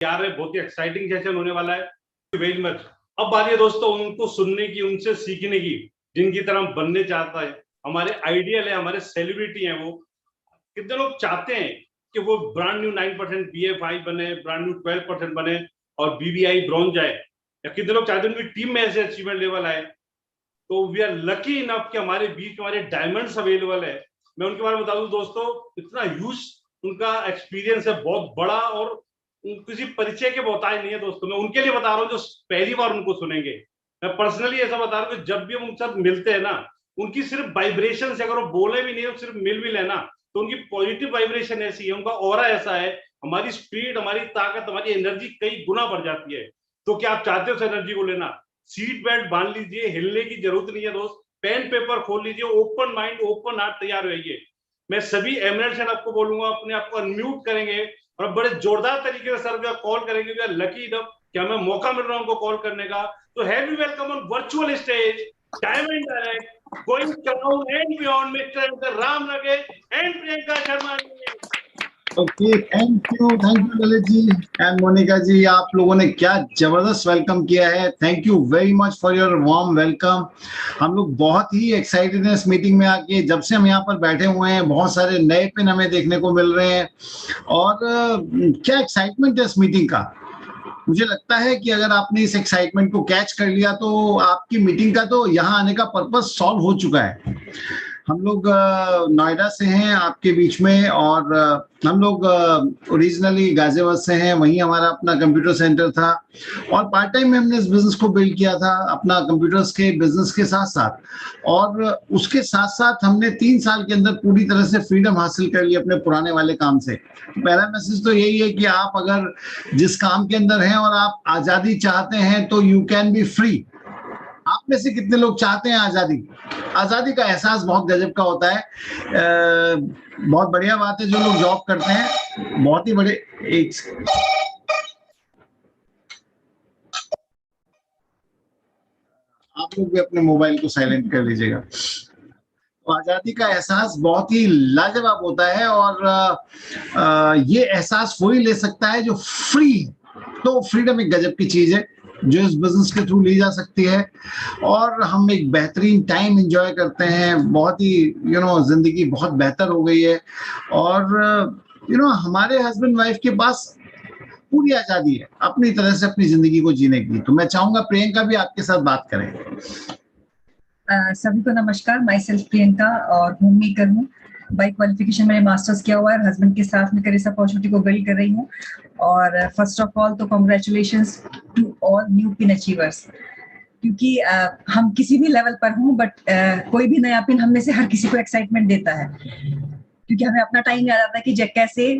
यार बहुत ही exciting session होने वाला है। Very much. अब बारी है दोस्तों उनको सुनने की, उनसे सीखने की, जिनकी तरह हम बनने चाहता है, हमारे आइडियल है, हमारे सेलिब्रिटी हैं। वो कितने लोग चाहते हैं कि वो ब्रांड न्यू 9% BA5 बने, ब्रांड न्यू 12% बने और BBI ब्रॉन्ज आए, या कितने लोग चाहते हैं उनकी टीम में ऐसे अचीवमेंट लेवल आए। तो वी आर लकी इनफ कि हमारे बीच हमारे डायमंड्स अवेलेबल है। मैं उनके बारे में बता दूं दोस्तों, इतना ह्यूज उनका एक्सपीरियंस है, बहुत बड़ा, और किसी परिचय के बहुतायत नहीं है दोस्तों। मैं उनके लिए बता रहा हूँ जो पहली बार उनको सुनेंगे। मैं पर्सनली ऐसा बता रहा हूँ कि जब भी हम उनके साथ मिलते हैं ना, उनकी सिर्फ वाइब्रेशन से, अगर वो बोले भी नहीं, सिर्फ मिल भी लेना, तो उनकी पॉजिटिव वाइब्रेशन ऐसी है, उनका ऑरा ऐसा है, हमारी स्पीड, हमारी ताकत, हमारी एनर्जी कई गुना बढ़ जाती है। तो क्या आप चाहते हो उस एनर्जी को लेना? सीट बेल्ट बांध लीजिए, हिलने की जरूरत नहीं है दोस्त। पेन पेपर खोल लीजिए, ओपन माइंड ओपन हार्ट तैयार रहिए। मैं सभी एमएलएस आपको बोलूंगा, अपने आप को अनम्यूट करेंगे और बड़े जोरदार तरीके से सर कॉल करेंगे। वी आर लकी इनफ कि हमें मौका मिल रहा है उनको कॉल करने का। तो have you welcome on virtual stage diamond direct going crown and beyond mister Ram Nagesh and Priyanka Sharma ji. Okay, thank you Lalit ji and Monika ji, आप लोगों ने क्या जबरदस्त वेलकम किया है। Thank you very much for your warm welcome. हम लोग बहुत ही एक्साइटेड हैं इस मीटिंग में आके। जब से हम यहाँ पर बैठे हुए हैं, बहुत सारे नए पिन हमें देखने को मिल रहे हैं और क्या एक्साइटमेंट है इस मीटिंग का। मुझे लगता है कि अगर आपने इस एक्साइटमेंट को कैच कर लिया तो आपकी मीटिंग का तो यहाँ आने का पर्पस सॉल्व हो चुका है। हम लोग नोएडा से हैं आपके बीच में, और हम लोग ओरिजिनली गाजियाबाद से हैं। वहीं हमारा अपना कंप्यूटर सेंटर था और पार्ट टाइम में हमने इस बिजनेस को बिल्ड किया था, अपना कंप्यूटर्स के बिजनेस के साथ साथ। और उसके साथ साथ हमने 3 साल के अंदर पूरी तरह से फ्रीडम हासिल कर ली अपने पुराने वाले काम से। पहला मैसेज तो यही है कि आप अगर जिस काम के अंदर हैं और आप आजादी चाहते हैं तो यू कैन बी फ्री। आप में से कितने लोग चाहते हैं आजादी? आजादी का एहसास बहुत गजब का होता है। बहुत बढ़िया बात है जो लोग जॉब करते हैं, बहुत ही बड़े। एक आप लोग भी अपने मोबाइल को साइलेंट कर लीजिएगा। तो आजादी का एहसास बहुत ही लाजवाब होता है और ये एहसास वही ले सकता है जो फ्री। तो फ्रीडम एक गजब की चीज है जो इस बिजनेस के थ्रू ली जा सकती है और हम एक बेहतरीन टाइम एंजॉय करते हैं। बहुत ही जिंदगी बहुत बेहतर हो गई है और हमारे हस्बैंड वाइफ के पास पूरी आजादी है अपनी तरह से अपनी जिंदगी को जीने की। तो मैं चाहूंगा प्रियंका भी आपके साथ बात करें। सभी को नमस्कार। माई सेल्फ प्रियंका और होम मेकर हूँ। बाई क्वालिफिकेशन मैंने मास्टर्स किया हुआ है, हस्बैंड के साथ मिलकर इस अपॉर्चुनिटी को बिल्ड कर रही हूँ। और फर्स्ट ऑफ ऑल तो congratulations to all new pin achievers, क्योंकि हम किसी भी लेवल पर हूँ बट कोई भी नया पिन हम में से हर किसी को एक्साइटमेंट देता है, क्योंकि हमें अपना टाइम याद आता है कि कैसे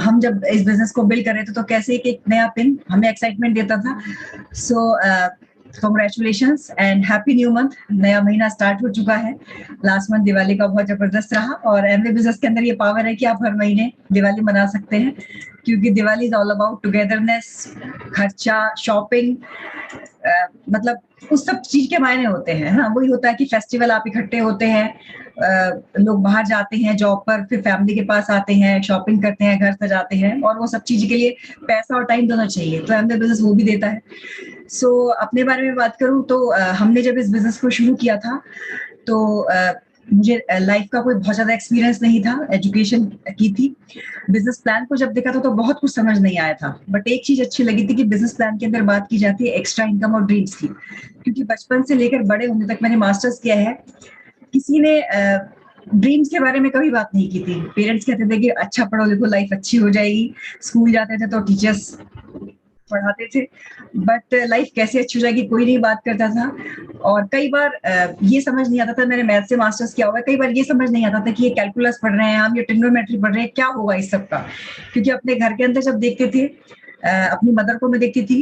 हम जब इस बिजनेस को बिल्ड कर रहे थे तो कैसे एक नया पिन हमें एक्साइटमेंट देता था। सो congratulations and happy new month. नया महीना स्टार्ट हो चुका है। लास्ट मंथ दिवाली का बहुत जबरदस्त रहा और एमवे बिजनेस के अंदर ये पावर है कि आप हर महीने दिवाली मना सकते हैं, क्योंकि Diwali is all about togetherness, खर्चा, शॉपिंग, मतलब उस सब चीज के मायने होते हैं। हाँ, वही होता है कि फेस्टिवल आप इकट्ठे होते हैं, लोग बाहर जाते हैं जॉब पर, फिर फैमिली के पास आते हैं, शॉपिंग करते हैं, घर सजाते हैं, और वो सब चीज के लिए पैसा और टाइम दोनों चाहिए। तो एमवे बिजनेस वो भी देता है। सो अपने बारे में बात करूं तो हमने जब इस बिजनेस को शुरू किया था तो मुझे लाइफ का कोई बहुत ज्यादा एक्सपीरियंस नहीं था, एजुकेशन की थी। बिजनेस प्लान को जब देखा था तो बहुत कुछ समझ नहीं आया था, बट एक चीज अच्छी लगी थी कि बिजनेस प्लान के अंदर बात की जाती है एक्स्ट्रा इनकम और ड्रीम्स की, क्योंकि बचपन से लेकर बड़े होने तक मैंने मास्टर्स किया है, किसी ने ड्रीम्स के बारे में कभी बात नहीं की थी। पेरेंट्स कहते थे कि अच्छा पढ़ो लिखो लाइफ अच्छी हो जाएगी, स्कूल जाते थे तो टीचर्स पढ़ाते थे, बट लाइफ कैसे अच्छी हो जाएगी कोई नहीं बात करता था। और कई बार ये समझ नहीं आता था, मैंने मैथ से मास्टर्स किया हुआ है, कई बार ये समझ नहीं आता था कि ये कैलकुलस पढ़ रहे हैं हम, ये ट्रिग्नोमेट्री पढ़ रहे हैं, क्या होगा इस सब का। क्योंकि अपने घर के अंदर जब देखते थे, अपनी मदर को मैं देखती थी,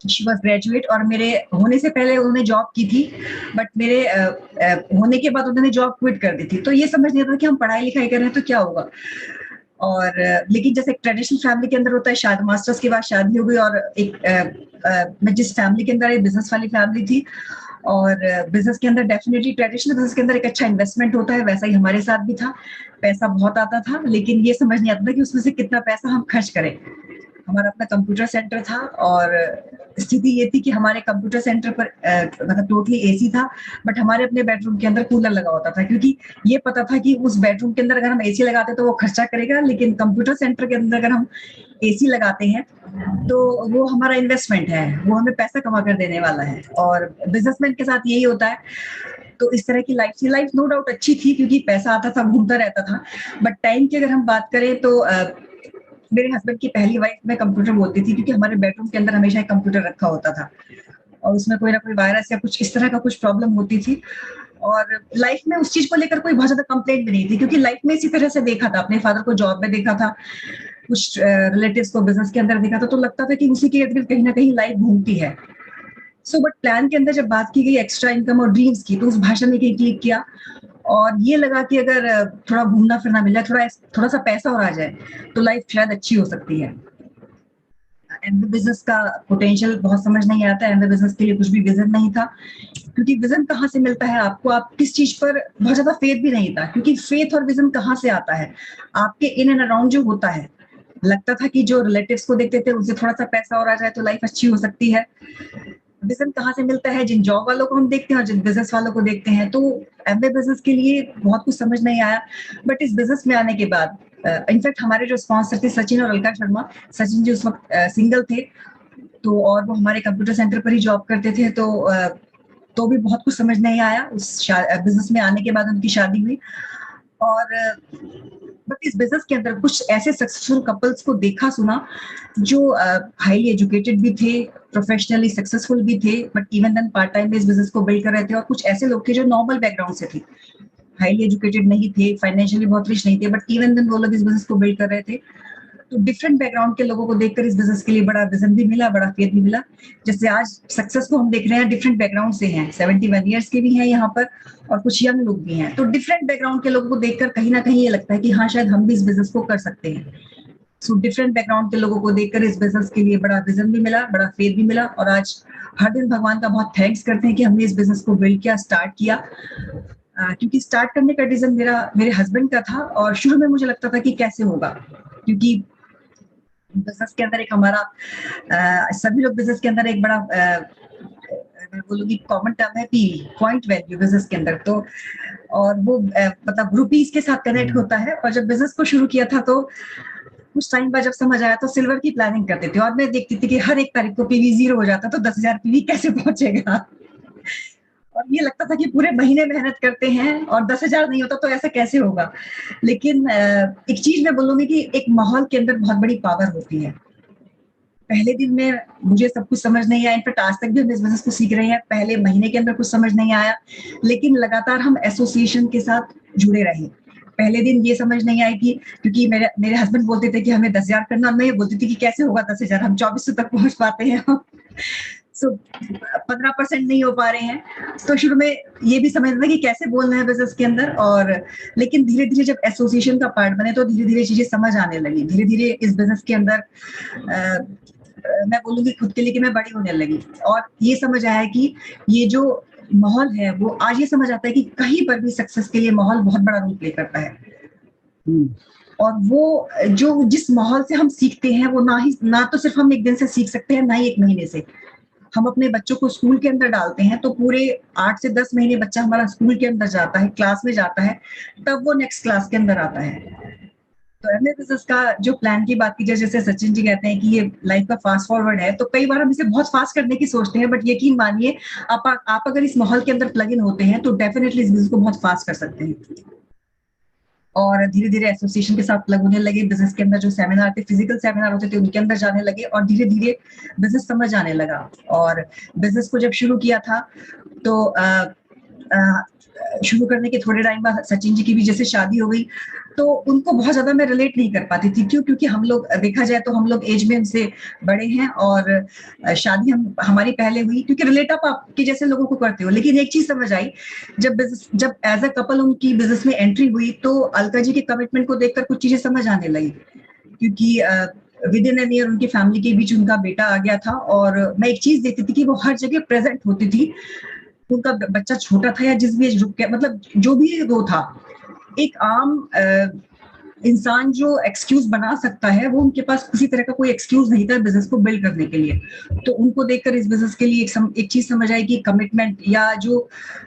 शी वॉज ग्रेजुएट और मेरे होने से पहले उन्होंने जॉब की थी, बट मेरे होने के बाद उन्होंने जॉब क्विट कर दी थी। तो ये समझ नहीं आता कि हम पढ़ाई लिखाई कर रहे हैं तो क्या होगा। और लेकिन जैसे एक ट्रेडिशनल फैमिली के अंदर होता है, शादी मास्टर्स के बाद शादी हो गई, और एक मैं जिस फैमिली के अंदर एक बिजनेस वाली फैमिली थी, और बिजनेस के अंदर डेफिनेटली ट्रेडिशनल बिजनेस के अंदर एक अच्छा इन्वेस्टमेंट होता है, वैसा ही हमारे साथ भी था। पैसा बहुत आता था, लेकिन ये समझ नहीं आता था कि उसमें से कितना पैसा हम खर्च करें। हमारा अपना कंप्यूटर सेंटर था और स्थिति ये थी कि हमारे कंप्यूटर सेंटर पर मतलब टोटली एसी था, बट हमारे अपने बेडरूम के अंदर कूलर लगा होता था, क्योंकि ये पता था कि उस बेडरूम के अंदर अगर हम एसी लगाते तो वो खर्चा करेगा, लेकिन कंप्यूटर सेंटर के अंदर अगर हम एसी लगाते हैं तो वो हमारा इन्वेस्टमेंट है, वो हमें पैसा कमा कर देने वाला है। और बिजनेसमैन के साथ यही होता है। तो इस तरह की लाइफ नो डाउट अच्छी थी, क्योंकि पैसा आता था, घूमता रहता था। बट टाइम की अगर हम बात करें तो मेरे हस्बैंड की पहली वाइफ में कंप्यूटर बोलती थी, क्योंकि हमारे बेडरूम के अंदर हमेशा एक कंप्यूटर रखा होता था और उसमें कोई ना कोई वायरस या कुछ इस तरह का कुछ प्रॉब्लम होती थी। और लाइफ में उस चीज को लेकर कोई बहुत ज्यादा कंप्लेंट भी नहीं थी, क्योंकि लाइफ में इसी तरह से देखा था, अपने फादर को जॉब में देखा था, कुछ रिलेटिव्स को बिजनेस के अंदर देखा था, तो लगता था कि उसी के इर्द गिर्द कहीं ना कहीं लाइफ घूमती है। सो बट प्लान के अंदर जब बात की गई एक्स्ट्रा इनकम और ड्रीम्स की, तो उस भाषण में कहीं क्लिक किया और ये लगा कि अगर थोड़ा घूमना फिरना मिल जाए, थोड़ा सा पैसा और आ जाए, तो लाइफ शायद अच्छी हो सकती है। एमबी बिजनेस का पोटेंशियल बहुत समझ नहीं आता, एमबी बिजनेस के लिए कुछ भी विजन नहीं था, क्योंकि विजन कहाँ से मिलता है आपको, आप किस चीज पर बहुत ज्यादा फेथ भी नहीं था, क्योंकि फेथ और विजन कहाँ से आता है, आपके इन एंड अराउंड जो होता है। लगता था कि जो रिलेटिव्स को देखते थे उनसे थोड़ा सा पैसा और आ जाए तो लाइफ अच्छी हो सकती है। विजन कहाँ से मिलता है, जिन जॉब वालों को हम देखते हैं और जिन बिजनेस वालों को देखते हैं। तो एमबी बिजनेस के लिए बहुत कुछ समझ नहीं आया, बट इस बिजनेस में आने के बाद इनफैक्ट हमारे जो स्पॉन्सर थे सचिन और अलका शर्मा, सचिन जी उस वक्त सिंगल थे, तो और वो हमारे कंप्यूटर सेंटर पर ही जॉब करते थे, तो भी बहुत कुछ समझ नहीं आया। उस बिजनेस में आने के बाद उनकी शादी हुई और बट इस बिजनेस के अंदर कुछ ऐसे सक्सेसफुल कपल्स को देखा सुना जो हाईली एजुकेटेड भी थे, प्रोफेशनली सक्सेसफुल भी थे, but even then part time में इस बिजनेस को बिल्ड कर रहे थे। और कुछ ऐसे लोग थे जो नॉर्मल बैकग्राउंड से थे, हाईली एजुकेटेड नहीं थे, फाइनेंशियली बहुत रिच नहीं थे, बट इवन देन वो लोग इस बिजनेस को बिल्ड कर रहे थे। तो डिफरेंट बैकग्राउंड के लोगों को देखकर इस बिजनेस के लिए बड़ा विजन भी मिला, बड़ा फेथ भी मिला। जैसे आज सक्सेस को हम देख रहे हैं, डिफरेंट बैकग्राउंड से हैं, 71 ईयर्स के भी हैं यहाँ पर और कुछ यंग लोग भी हैं। तो डिफरेंट बैकग्राउंड के लोगों को देखकर कहीं ना कहीं ये लगता है कि हाँ, शायद हम भी इस बिजनेस को कर सकते हैं। सो डिफरेंट बैकग्राउंड के लोगों को देखकर इस बिजनेस के लिए बड़ा विजन भी मिला, बड़ा फेथ भी मिला। और आज हर दिन भगवान का बहुत थैंक्स करते हैं कि हमने इस बिजनेस को बिल्ड किया, स्टार्ट किया। क्योंकि स्टार्ट करने का डिसीजन मेरे हस्बैंड का था और शुरू में मुझे लगता था कि कैसे होगा, क्योंकि बिजनेस के अंदर एक हमारा सभी लोग बिजनेस के अंदर एक बड़ा मैं बोलूंगी कॉमन टर्म है पीवी, पॉइंट वैल्यू बिजनेस के अंदर। तो और वो मतलब रुपीज के साथ कनेक्ट होता है। और जब बिजनेस को शुरू किया था तो कुछ टाइम बाद जब समझ आया तो सिल्वर की प्लानिंग करते थे और मैं देखती थी कि हर एक तारीख को पीवी 0 हो जाता, तो 10,000 पीवी कैसे पहुंचेगा। और ये लगता था कि पूरे महीने मेहनत करते हैं और 10,000 नहीं होता तो ऐसा कैसे होगा। लेकिन एक चीज मैं बोलूंगी कि एक माहौल के अंदर बहुत बड़ी पावर होती है। पहले दिन में मुझे सब कुछ समझ नहीं आया, इनफैक्ट आज तक भी हम इस बिजनेस को सीख रहे हैं। पहले महीने के अंदर कुछ समझ नहीं आया, लेकिन लगातार हम एसोसिएशन के साथ जुड़े रहे। पहले दिन ये समझ नहीं आया कि क्योंकि मेरे हस्बैंड बोलते थे कि हमें 10,000 करना, मैं ये बोलती थी कि कैसे होगा 10,000, हम 2400 तक पहुंच पाते हैं। सो 15% नहीं हो पा रहे हैं। तो शुरू में ये भी समझ था कि कैसे बोलना है बिजनेस के अंदर। और लेकिन धीरे धीरे जब एसोसिएशन का पार्ट बने तो धीरे धीरे चीजें समझ आने लगी। धीरे धीरे इस बिजनेस के अंदर मैं बोलूंगी खुद के लिए कि मैं बड़ी होने लगी और ये समझ आया कि ये जो माहौल है वो आज ये समझ आता है कि कहीं पर भी सक्सेस के लिए माहौल बहुत बड़ा रोल प्ले करता है। और वो जो जिस माहौल से हम सीखते हैं वो ना तो सिर्फ हम एक दिन से सीख सकते हैं, ना ही एक महीने से। हम अपने बच्चों को स्कूल के अंदर डालते हैं तो पूरे 8 से 10 महीने बच्चा हमारा स्कूल के अंदर जाता है, क्लास में जाता है, तब वो नेक्स्ट क्लास के अंदर आता है। तो एमबी बिजनेस का जो प्लान की बात की जाए, जैसे सचिन जी कहते हैं कि ये लाइफ का फास्ट फॉरवर्ड है, तो कई बार हम इसे बहुत फास्ट करने की सोचते हैं, बट यकीन मानिए आप अगर इस माहौल के अंदर प्लग इन होते हैं तो डेफिनेटली इस बिजनेस को बहुत फास्ट कर सकते हैं। और धीरे धीरे एसोसिएशन के साथ प्लग होने लगे। बिजनेस के अंदर जो सेमिनार थे, फिजिकल सेमिनार होते थे, उनके अंदर जाने लगे और धीरे धीरे बिजनेस समझ आने लगा। और बिजनेस को जब शुरू किया था तो शुरू करने के थोड़े टाइम बाद सचिन जी की भी जैसे शादी हो गई, तो उनको बहुत ज्यादा मैं रिलेट नहीं कर पाती थी। क्यों? क्योंकि हम लोग देखा जाए तो हम लोग एज में उनसे बड़े हैं और शादी हमारी पहले हुई, क्योंकि रिलेट आप आपके जैसे लोगों को करते हो। लेकिन एक चीज समझ आई, जब एज अ कपल उनकी बिजनेस में एंट्री हुई तो अलका जी के कमिटमेंट को देखकर कुछ चीजें समझ आने लगी। क्योंकि विद इन एन ईयर उनकी फैमिली के बीच उनका बेटा आ गया था और मैं एक चीज देखती थी कि वो हर जगह प्रेजेंट होती थी। उनका बच्चा छोटा था या जिस भी एज ग्रुप के, मतलब जो भी वो था, एक आम इंसान जो एक्सक्यूज बना सकता है वो उनके पास किसी तरह का कोई एक्सक्यूज नहीं था बिजनेस को बिल्ड करने के लिए। तो उनको देखकर इस बिजनेस के लिए एक चीज समझ आई कि कमिटमेंट या जो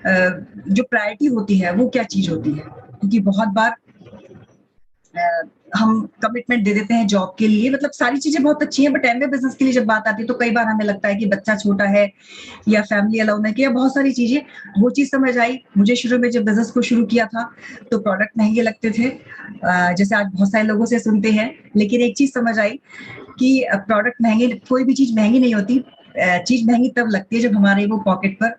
प्रायोरिटी होती है वो क्या चीज होती है। क्योंकि बहुत बार हम कमिटमेंट दे देते हैं जॉब के लिए, मतलब सारी चीजें बहुत अच्छी हैं, बट एमवे बिजनेस के लिए जब बात आती है तो कई बार हमें लगता है कि बच्चा छोटा है या फैमिली अलाउ नहीं किया, बहुत सारी चीजें। वो चीज समझ आई मुझे शुरू में जब बिजनेस को शुरू किया था तो प्रोडक्ट महंगे लगते थे, जैसे आज बहुत सारे लोगों से सुनते हैं, लेकिन एक चीज समझ आई कि प्रोडक्ट महंगे, कोई भी चीज महंगी नहीं होती, चीज महंगी तब लगती है जब हमारे वो पॉकेट पर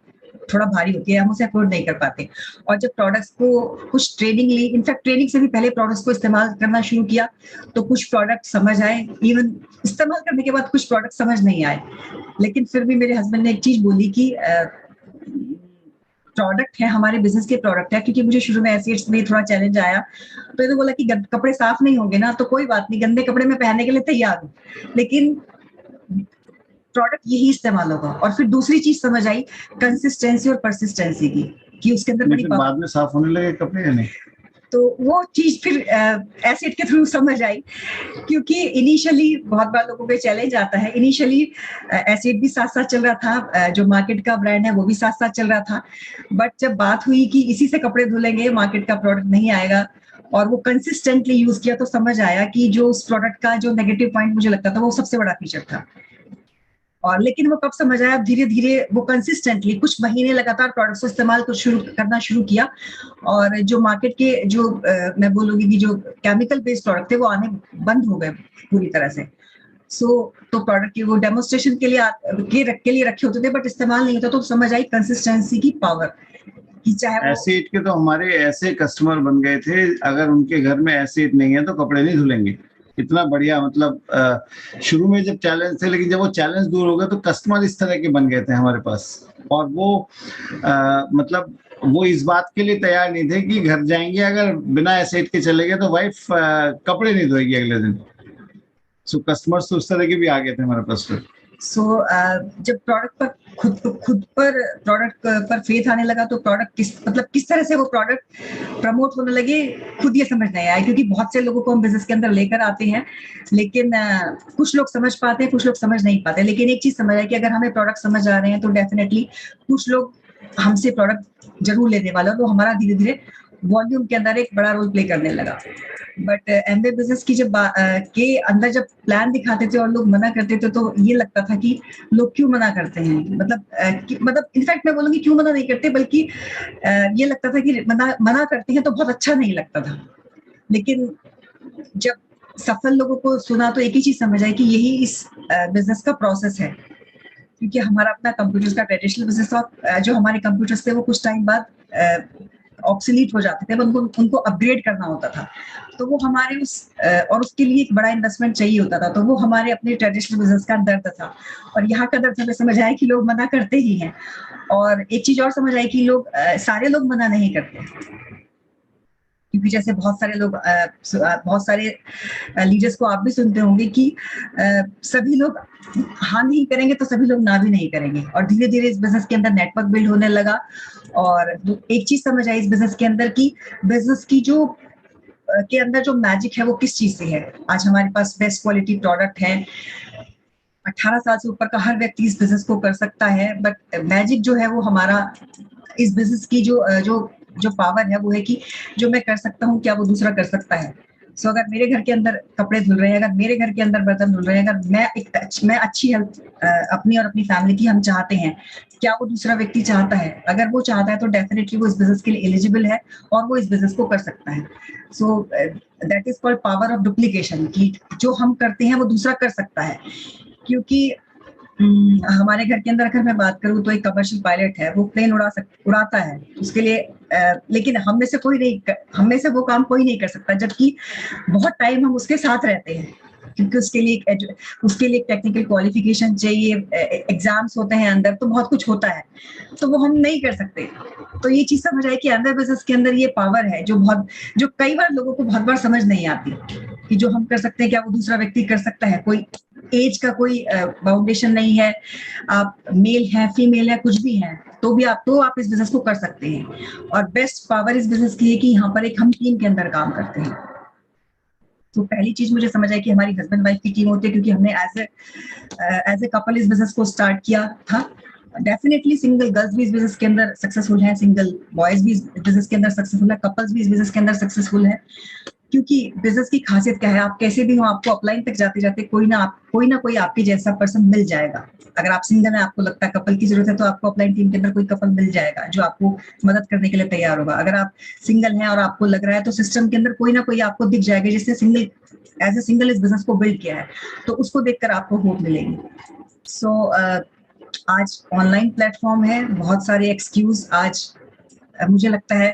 थोड़ा भारी होती है, हम उसे अफोर्ड नहीं कर पाते। और जब प्रोडक्ट्स को कुछ ट्रेनिंग ली, इनफैक्ट ट्रेनिंग से भी पहले प्रोडक्ट्स को इस्तेमाल करना शुरू किया तो कुछ प्रोडक्ट समझ आए, इवन इस्तेमाल करने के बाद कुछ प्रोडक्ट समझ नहीं आए, लेकिन फिर भी मेरे हस्बैंड ने एक चीज बोली कि प्रोडक्ट है, हमारे बिजनेस के प्रोडक्ट है। क्योंकि मुझे शुरू में एसिड्स में थोड़ा चैलेंज आया, तो इन्होंने बोला कि कपड़े साफ नहीं होंगे ना तो कोई बात नहीं, गंदे कपड़े में पहनने के लिए तैयार हूँ, लेकिन प्रोडक्ट यही इस्तेमाल होगा। और फिर दूसरी चीज समझ आई कंसिस्टेंसी और परसिस्टेंसी की, कि उसके अंदर बड़ी बाद में साफ होने लगे कपड़े या नहीं? तो वो चीज फिर एसिड के थ्रू समझ आई, क्योंकि इनिशियली बहुत बार लोगों पे चैलेंज आता है। इनिशियली एसिड भी साथ साथ चल रहा था, जो मार्केट का ब्रांड है वो भी साथ साथ चल रहा था, बट जब बात हुई कि इसी से कपड़े धुलेंगे, मार्केट का प्रोडक्ट नहीं आएगा, और वो कंसिस्टेंटली यूज किया, तो समझ आया कि जो उस प्रोडक्ट का जो नेगेटिव पॉइंट मुझे लगता था वो सबसे बड़ा फीचर था। और लेकिन वो कब समझ आया, धीरे धीरे वो कंसिस्टेंटली कुछ महीने लगातार प्रोडक्ट्स को इस्तेमाल करना शुरू किया, और जो मार्केट के जो मैं बोलूंगी कि जो केमिकल बेस्ड प्रोडक्ट थे वो आने बंद हो गए पूरी तरह से। तो प्रोडक्ट की वो डेमोन्स्ट्रेशन के लिए रखे होते थे, बट इस्तेमाल नहीं होता। तो समझ आई कंसिस्टेंसी की पावर, कि चाहे एसिड के तो हमारे ऐसे कस्टमर बन गए थे, अगर उनके घर में एसिड नहीं है तो कपड़े नहीं धुलेंगे। इतना बढ़िया, मतलब शुरू में जब चैलेंज थे, लेकिन जब वो चैलेंज दूर हो गया तो कस्टमर इस तरह के बन गए थे हमारे पास। और वो मतलब वो इस बात के लिए तैयार नहीं थे कि घर जाएंगे अगर बिना एसिड के चले गए तो वाइफ कपड़े नहीं धोएगी अगले दिन। सो कस्टमर्स तो उस तरह के भी आ गए थे हमारे पास। जब प्रोडक्ट पर खुद पर प्रोडक्ट पर फेथ आने लगा तो प्रोडक्ट किस तरह से वो प्रोडक्ट प्रमोट होने लगे खुद ये समझ नहीं आया। क्योंकि बहुत से लोगों को हम बिजनेस के अंदर लेकर आते हैं, लेकिन कुछ लोग समझ पाते हैं, कुछ लोग समझ नहीं पाते। लेकिन एक चीज समझ आए कि अगर हमें प्रोडक्ट समझ आ रहे हैं तो डेफिनेटली कुछ लोग हमसे प्रोडक्ट जरूर लेने वाले, और वो हमारा धीरे धीरे वॉल्यूम के अंदर एक बड़ा रोल प्ले करने लगा। बट एमवे बिजनेस की जब के अंदर जब प्लान दिखाते थे और लोग मना करते थे, तो ये लगता था कि लोग क्यों मना करते हैं, मतलब इनफैक्ट मैं बोलूंगी क्यों मना नहीं करते, बल्कि ये लगता था कि मना करते हैं तो बहुत अच्छा नहीं लगता था। लेकिन जब सफल लोगों को सुना तो एक ही चीज समझ आई कि यही इस बिजनेस का प्रोसेस है। क्योंकि हमारा अपना कंप्यूटर्स का ट्रेडिशनल बिजनेस था, जो हमारे कंप्यूटर्स थे वो कुछ टाइम बाद ऑब्सोलीट हो जाते थे, उनको अपग्रेड करना होता था। तो वो हमारे और उसके लिए एक बड़ा इन्वेस्टमेंट चाहिए होता था। तो वो हमारे अपने ट्रेडिशनल बिजनेस का दर्द था, और यहाँ का दर्द हमें समझ आया कि लोग मना करते ही हैं। और एक चीज और समझ आई कि लोग सारे लोग मना नहीं करते, क्योंकि जैसे बहुत सारे लीडर्स को आप भी सुनते होंगे कि सभी लोग हाँ नहीं करेंगे तो सभी लोग ना भी नहीं करेंगे। और धीरे धीरे इस बिजनेस के अंदर नेटवर्क बिल्ड होने लगा। और एक चीज समझ आई इस बिजनेस के अंदर की बिजनेस की जो के अंदर जो मैजिक है वो किस चीज से है। आज हमारे पास बेस्ट क्वालिटी प्रोडक्ट है, 18 साल से ऊपर का हर व्यक्ति इस बिजनेस को कर सकता है। बट मैजिक जो है वो हमारा इस बिजनेस की जो पावर है वो है कि जो मैं कर सकता हूँ क्या वो दूसरा कर सकता है। सो अगर मेरे घर के अंदर कपड़े धुल रहे हैं, अगर मेरे घर के अंदर बर्तन धुल रहे हैं, अगर मैं अच्छी हेल्थ अपनी और अपनी फैमिली की हम चाहते हैं, क्या वो दूसरा व्यक्ति चाहता है? अगर वो चाहता है तो डेफिनेटली वो इस बिजनेस के लिए एलिजिबल है और वो इस बिजनेस को कर सकता है। So that is called power of duplication, कि जो हम करते हैं वो दूसरा कर सकता है। क्योंकि हमारे घर के अंदर अगर मैं बात करूं तो एक कमर्शियल पायलट है, वो प्लेन उड़ाता है, उसके लिए लेकिन हम में से वो काम कोई नहीं कर सकता, जबकि बहुत टाइम हम उसके साथ रहते हैं, क्योंकि उसके लिए टेक्निकल क्वालिफिकेशन चाहिए, एग्जाम्स होते हैं अंदर, तो बहुत कुछ होता है, तो वो हम नहीं कर सकते। तो ये चीज समझ आए कि अंदर बिजनेस के अंदर ये पावर है जो कई बार लोगों को बहुत बार समझ नहीं आती, कि जो हम कर सकते हैं क्या वो दूसरा व्यक्ति कर सकता है। कोई एज का कोई बाउंडेशन नहीं है, आप मेल है फीमेल है कुछ भी है तो आप इस बिजनेस को कर सकते हैं। और बेस्ट पावर इस बिजनेस की है कि यहाँ पर हम टीम के अंदर काम करते हैं। तो पहली चीज मुझे समझ आई कि हमारी हस्बैंड वाइफ की टीम होती है, क्योंकि हमने एज ए कपल इस बिजनेस को स्टार्ट किया था। डेफिनेटली सिंगल गर्ल्स भी इस बिजनेस के अंदर सक्सेसफुल हैं, सिंगल बॉयज भी इस बिजनेस के अंदर सक्सेसफुल है, कपल्स भी इस बिजनेस के अंदर सक्सेसफुल है। क्योंकि बिजनेस की खासियत क्या है, आप कैसे भी हो, आपको अपलाइन तक जाते जाते कोई ना कोई आपके जैसा पर्सन मिल जाएगा। अगर आप सिंगल है, आपको लगता है कपल की जरूरत है, तो आपको अपलाइन टीम के अंदर कोई कपल मिल जाएगा जो आपको मदद करने के लिए तैयार होगा। अगर आप सिंगल हैं और आपको लग रहा है, तो सिस्टम के अंदर कोई ना कोई आपको दिख जाएगा जिसने एज ए सिंगल इस बिजनेस को बिल्ड किया है, तो उसको देखकर आपको होप मिलेगी। सो आज ऑनलाइन प्लेटफॉर्म है, बहुत सारे एक्सक्यूज आज मुझे लगता है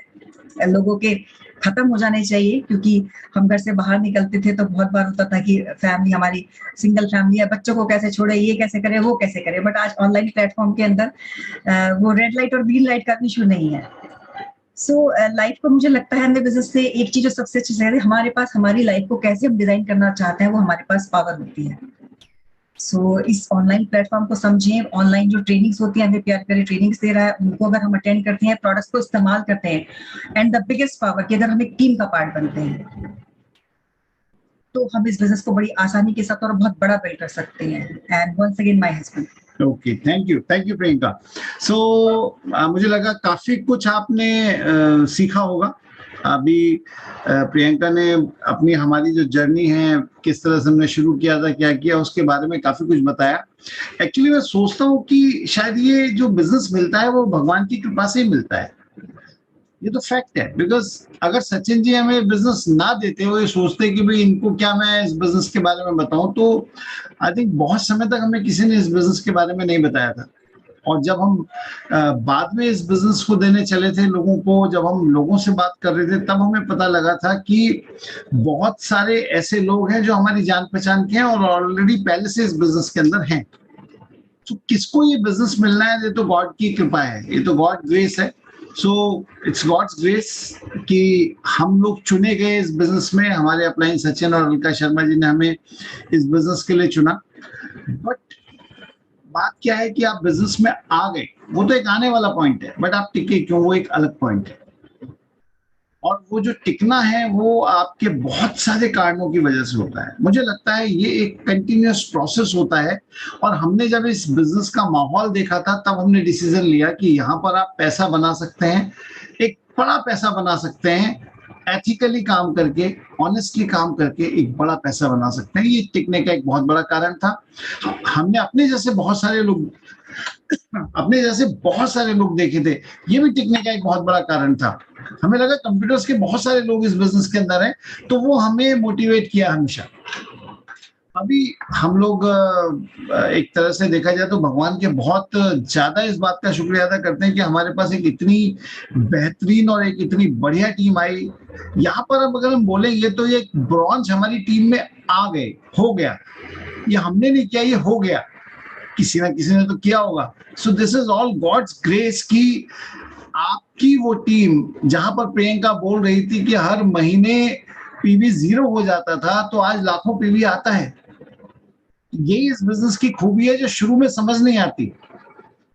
लोगों के खत्म हो जाने चाहिए, क्योंकि हम घर से बाहर निकलते थे तो बहुत बार होता था कि फैमिली हमारी सिंगल फैमिली है, बच्चों को कैसे छोड़े, ये कैसे करे, वो कैसे करे। बट आज ऑनलाइन प्लेटफॉर्म के अंदर वो रेड लाइट और ग्रीन लाइट का इशू नहीं है। सो लाइफ को मुझे लगता है हमें बिजनेस से एक चीज जो सबसे अच्छी है, हमारे पास हमारी लाइफ को कैसे हम डिजाइन करना चाहते हैं, वो हमारे पास पावर होती है। सो इस ऑनलाइन प्लेटफॉर्म को समझें। ऑनलाइन जो ट्रेनिंग्स होती हैं, हमें प्यार प्यारे ट्रेनिंग्स दे रहा है, उनको अगर हम अटेंड करते हैं, प्रोडक्ट्स को इस्तेमाल करते हैं, एंड द बिगेस्ट पावर कि अगर हम एक टीम का पार्ट बनते हैं, तो हम इस बिजनेस को बड़ी आसानी के साथ और बहुत बड़ा बिल्ड कर सकते हैं। And once again my husband. Okay, thank you Priyanka. So मुझे लगा काफी कुछ आपने सीखा होगा। अभी प्रियंका ने अपनी हमारी जो जर्नी है, किस तरह से हमने शुरू किया था, क्या किया, उसके बारे में काफी कुछ बताया। एक्चुअली मैं सोचता हूँ कि शायद ये जो बिजनेस मिलता है वो भगवान की कृपा से ही मिलता है। ये तो फैक्ट है, बिकॉज अगर सचिन जी हमें बिजनेस ना देते, वो ये सोचते कि भाई इनको क्या मैं इस बिजनेस के बारे में बताऊं, तो आई थिंक बहुत समय तक हमें किसी ने इस बिजनेस के बारे में नहीं बताया था। और जब हम बाद में इस बिजनेस को देने चले थे लोगों को, जब हम लोगों से बात कर रहे थे, तब हमें पता लगा था कि बहुत सारे ऐसे लोग हैं जो हमारी जान पहचान के हैं और ऑलरेडी पहले से इस बिजनेस के अंदर हैं। तो किसको ये बिजनेस मिलना है, ये तो गॉड की कृपा है, ये तो गॉड ग्रेस है। सो इट्स गॉड्स ग्रेस कि हम लोग चुने गए इस बिजनेस में। हमारे अपलाइन सचिन और अलका शर्मा जी ने हमें इस बिजनेस के लिए चुना। बट बात क्या है कि आप बिजनेस में आ गए, वो तो एक आने वाला पॉइंट है, बट आप टिके क्यों, वो एक अलग पॉइंट है। और वो जो टिकना है वो आपके बहुत सारे कारणों की वजह से होता है। मुझे लगता है ये एक कंटिन्यूअस प्रोसेस होता है। और हमने जब इस बिजनेस का माहौल देखा था, तब हमने डिसीजन लिया कि यहाँ पर आप पैसा बना सकते हैं, एक बड़ा पैसा बना सकते हैं, एथिकली काम करके, ऑनेस्टली काम करके एक बड़ा पैसा बना सकते हैं। ये टिकने का एक बहुत बड़ा कारण था। हमने अपने जैसे बहुत सारे लोग देखे थे, ये भी टिकने का एक बहुत बड़ा कारण था। हमें लगा कंप्यूटर्स के बहुत सारे लोग इस बिजनेस के अंदर हैं, तो वो हमें मोटिवेट किया हमेशा। अभी हम लोग एक तरह से देखा जाए तो भगवान के बहुत ज्यादा इस बात का शुक्रिया अदा करते हैं कि हमारे पास एक इतनी बेहतरीन और एक इतनी बढ़िया टीम आई। यहाँ पर अब अगर हम बोलेंगे तो ये ब्रॉन्ज हमारी टीम में आ गए, हो गया। ये हमने नहीं किया, ये हो गया, किसी ना किसी ने तो किया होगा। So this is all God's grace कि आपकी वो टीम, जहां पर प्रियंका बोल रही थी कि हर महीने पीवी 0 हो जाता था, तो आज लाखों पीवी आता है। यही इस बिजनेस की खूबी है जो शुरू में समझ नहीं आती।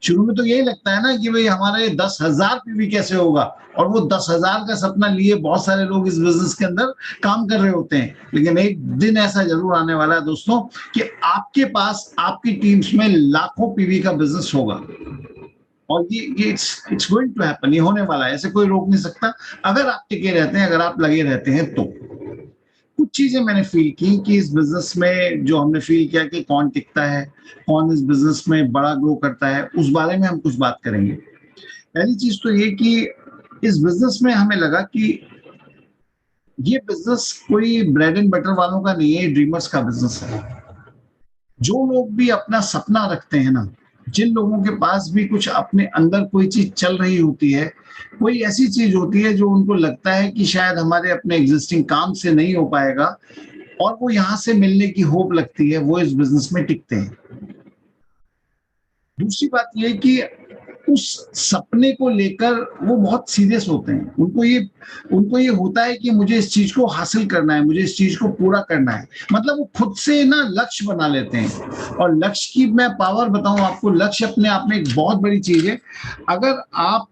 शुरू में तो यही लगता है ना कि भाई हमारे 10,000 पीवी कैसे होगा, और वो 10,000 का सपना लिए बहुत सारे लोग इस बिजनेस के अंदर काम कर रहे होते हैं। लेकिन एक दिन ऐसा जरूर आने वाला है दोस्तों कि आपके पास, आपकी टीम्स में लाखों पीवी का बिजनेस होगा। और ये इट्स गोइंग टू हैपन, ये होने वाला है, ऐसे कोई रोक नहीं सकता। अगर आप टिके रहते हैं, अगर आप लगे रहते हैं तो। कुछ चीजें मैंने फील की कि इस बिजनेस में जो हमने फील किया कि कौन टिकता है, कौन इस बिजनेस में बड़ा ग्रो करता है, उस बारे में हम कुछ बात करेंगे। पहली चीज तो ये कि इस बिजनेस में हमें लगा कि ये बिजनेस कोई ब्रेड एंड बटर वालों का नहीं है, ड्रीमर्स का बिजनेस है। जो लोग भी अपना सपना रखते हैं ना, जिन लोगों के पास भी कुछ अपने अंदर कोई चीज चल रही होती है, कोई ऐसी चीज होती है जो उनको लगता है कि शायद हमारे अपने एग्जिस्टिंग काम से नहीं हो पाएगा, और वो यहाँ से मिलने की होप लगती है, वो इस बिजनेस में टिकते हैं। दूसरी बात ये कि उस सपने को लेकर वो बहुत सीरियस होते हैं। उनको ये होता है कि मुझे इस चीज को हासिल करना है, मुझे इस चीज को पूरा करना है। मतलब वो खुद से ना लक्ष्य बना लेते हैं। और लक्ष्य की मैं पावर बताऊं आपको, लक्ष्य अपने आप में एक बहुत बड़ी चीज है। अगर आप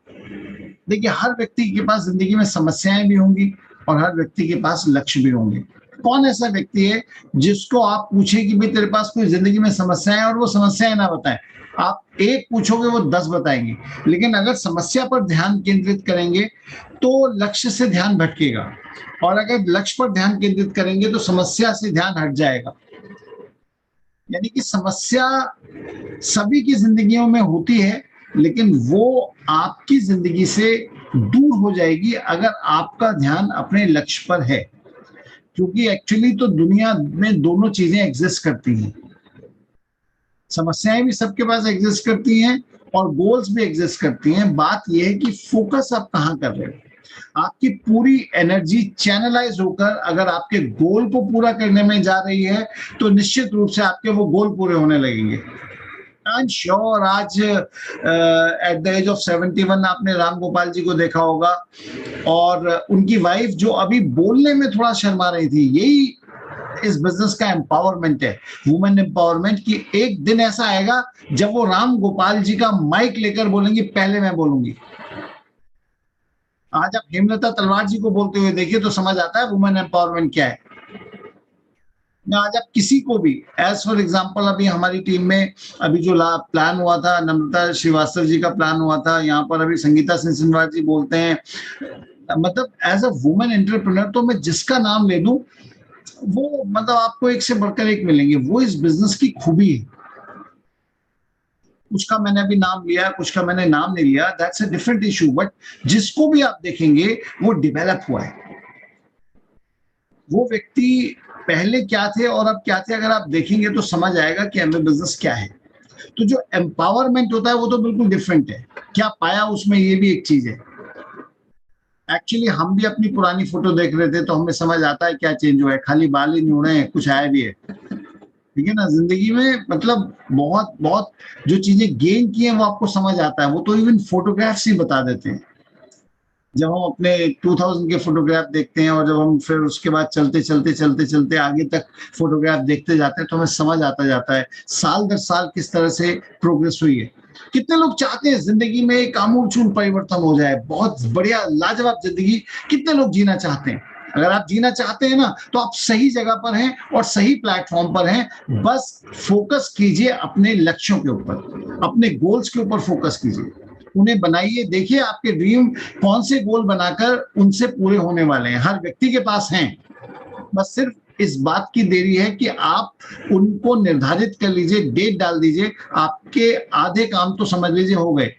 देखिए, हर व्यक्ति के पास जिंदगी में समस्याएं भी होंगी और हर व्यक्ति के पास लक्ष्य भी होंगे। कौन ऐसा व्यक्ति है जिसको आप पूछे कि भाई तेरे पास कोई जिंदगी में समस्या है और वो समस्याएं ना बताएं? आप एक पूछोगे वो 10 बताएंगे, लेकिन अगर समस्या पर ध्यान केंद्रित करेंगे तो लक्ष्य से ध्यान भटकेगा, और अगर लक्ष्य पर ध्यान केंद्रित करेंगे तो समस्या से ध्यान हट जाएगा। यानी कि समस्या सभी की जिंदगियों में होती है, लेकिन वो आपकी जिंदगी से दूर हो जाएगी अगर आपका ध्यान अपने लक्ष्य पर है। क्योंकि एक्चुअली तो दुनिया में दोनों चीजें एग्जिस्ट करती हैं, समस्याएं भी सबके पास एग्जिस्ट करती हैं और गोल्स भी एग्जिस्ट करती हैं। बात यह है कि फोकस आप कहाँ कर रहे हो। आपकी पूरी एनर्जी चैनलाइज होकर अगर आपके गोल को पूरा करने में जा रही है तो निश्चित रूप से आपके वो गोल पूरे होने लगेंगे। आई एम श्योर आज एट द एज ऑफ 71 आपने राम गोपाल जी को देखा होगा, और उनकी वाइफ जो अभी बोलने में थोड़ा शर्मा रही थी, यही इस बिजनेस का एम्पावरमेंट है, वुमेन एम्पावरमेंट, की एक दिन ऐसा आएगा जब वो राम गोपाल जी का माइक लेकर बोलेंगी पहले मैं बोलूंगी। आज आप हेमलता तलवार जी को बोलते हुए देखिए तो समझ आता है वुमेन एम्पावरमेंट क्या है। आज आप किसी को भी, एज फॉर एग्जाम्पल अभी हमारी टीम में अभी जो प्लान हुआ था, नम्रता श्रीवास्तव जी का प्लान हुआ था, यहाँ पर अभी संगीता सिंह जी बोलते हैं, मतलब एज अ वुमेन एंटरप्रेन्योर तो मैं जिसका नाम ले दूं वो मतलब आपको एक से बढ़कर एक मिलेंगे। वो इस बिजनेस की खूबी है। कुछ का मैंने अभी नाम लिया, कुछ का मैंने नाम नहीं लिया, that's a different issue, but जिसको भी आप देखेंगे वो डेवलप हुआ है। वो व्यक्ति पहले क्या थे और अब क्या थे अगर आप देखेंगे तो समझ आएगा कि हमें बिजनेस क्या है। तो जो एम्पावरमेंट होता है वो तो बिल्कुल डिफरेंट है। क्या पाया उसमें, ये भी एक चीज है। एक्चुअली हम भी अपनी पुरानी फोटो देख रहे थे तो हमें समझ आता है क्या चेंज हुआ है। खाली बाल ही नहीं उड़े हैं, कुछ आया भी है, ठीक है ना। जिंदगी में मतलब बहुत बहुत जो चीजें गेन की हैं वो आपको समझ आता है। वो तो इवन फोटोग्राफ्स ही बता देते हैं। जब हम अपने 2000 के फोटोग्राफ देखते हैं और जब हम फिर उसके बाद चलते आगे तक फोटोग्राफ देखते जाते हैं तो हमें समझ आता जाता है साल दर साल किस तरह से प्रोग्रेस हुई है। कितने लोग चाहते हैं जिंदगी में एक आमूल परिवर्तन हो जाए, बहुत बढ़िया लाजवाब जिंदगी कितने लोग जीना चाहते हैं। अगर आप जीना चाहते हैं ना तो आप सही जगह पर हैं और सही प्लेटफॉर्म पर हैं। बस फोकस कीजिए अपने लक्ष्यों के ऊपर, अपने गोल्स के ऊपर फोकस कीजिए, उन्हें बनाइए। देखिए आपके ड्रीम कौन से गोल बनाकर उनसे पूरे होने वाले हैं, हर व्यक्ति के पास हैं। बस सिर्फ इस बात की देरी है कि आप उनको निर्धारित कर लीजिए, डेट डाल दीजिए, आपके आधे काम तो समझ लीजिए हो गए।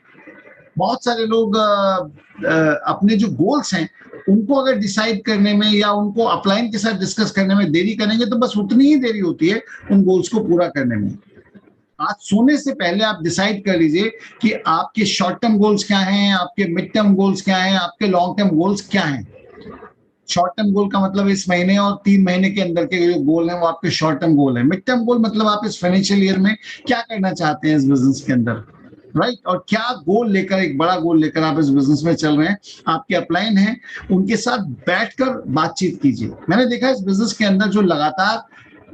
बहुत सारे लोग अपने जो गोल्स हैं उनको अगर डिसाइड करने में या उनको अपलाइन के साथ डिस्कस करने में देरी करेंगे तो बस उतनी ही देरी होती है उन गोल्स को पूरा करने में। आज सोने से पहले आप डिसाइड कर लीजिए कि आपके शॉर्ट टर्म गोल्स क्या हैं, आपके मिड टर्म गोल्स क्या हैं, आपके लॉन्ग टर्म गोल्स क्या हैं। शॉर्ट टर्म गोल का मतलब इस महीने और 3 महीने के अंदर के जो गोल हैं वो आपके शॉर्ट टर्म गोल है। मिड टर्म गोल मतलब आप इस फाइनेंशियल ईयर में क्या करना चाहते हैं इस बिजनेस के अंदर, राइट। और क्या गोल लेकर, एक बड़ा गोल लेकर आप इस बिजनेस में चल रहे हैं, आपके अपलाइन हैं, उनके साथ बैठकर बातचीत कीजिए। मैंने देखा इस बिजनेस के अंदर जो लगातार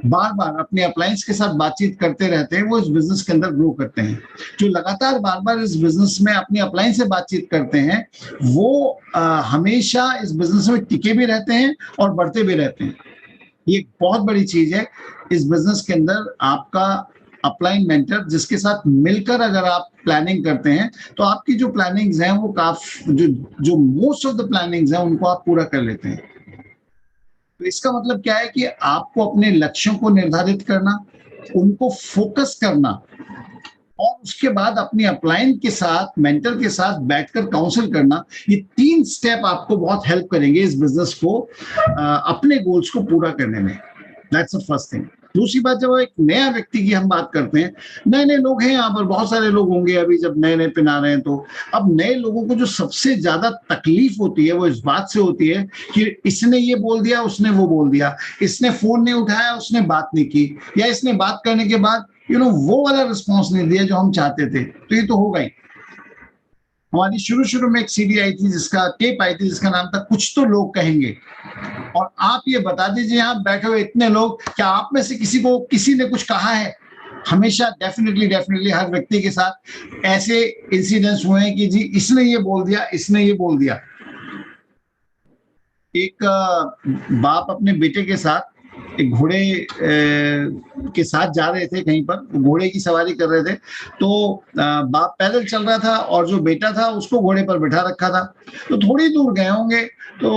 बार बार अपने अप्लायंस के साथ बातचीत करते रहते हैं वो इस बिजनेस के अंदर ग्रो करते हैं। जो लगातार बार बार इस बिजनेस में अपने अप्लायंस से बातचीत करते हैं वो हमेशा इस बिजनेस में टिके भी रहते हैं और बढ़ते भी रहते हैं। ये एक बहुत बड़ी चीज है इस बिजनेस के अंदर। आपका अपलाइन मेंटर जिसके साथ मिलकर अगर आप प्लानिंग करते हैं तो आपकी जो प्लानिंग्स हैं वो काफी जो मोस्ट ऑफ द प्लानिंग्स हैं उनको आप पूरा कर लेते हैं। तो इसका मतलब क्या है कि आपको अपने लक्ष्यों को निर्धारित करना, उनको फोकस करना और उसके बाद अपनी अपलाइन के साथ, मेंटर के साथ बैठकर काउंसिल करना, ये 3 स्टेप आपको बहुत हेल्प करेंगे इस बिजनेस को अपने गोल्स को पूरा करने में। That's the first thing. दूसरी बात, जब एक नया व्यक्ति की हम बात करते हैं, नए नए लोग हैं यहाँ पर, बहुत सारे लोग होंगे अभी जब नए नए पिन आ रहे हैं, तो अब नए लोगों को जो सबसे ज्यादा तकलीफ होती है वो इस बात से होती है कि इसने ये बोल दिया, उसने वो बोल दिया, इसने फोन नहीं उठाया, उसने बात नहीं की, या इसने बात करने के बाद वो वाला रिस्पॉन्स नहीं दिया जो हम चाहते थे। तो ये तो होगा ही। हमारी शुरू में एक सीडी आई थी, जिसका टेप आई थी, जिसका नाम था कुछ तो लोग कहेंगे। और आप ये बता दीजिए, यहाँ बैठे हुए इतने लोग, क्या आप में से किसी ने कुछ कहा है? हमेशा डेफिनेटली हर व्यक्ति के साथ ऐसे इंसिडेंट्स हुए हैं कि जी इसने ये बोल दिया, इसने ये बोल दिया। एक बाप अपने बेटे के साथ एक घोड़े के साथ जा रहे थे कहीं पर, घोड़े की सवारी कर रहे थे, तो बाप पैदल चल रहा था और जो बेटा था उसको घोड़े पर बिठा रखा था। तो थोड़ी दूर गए होंगे तो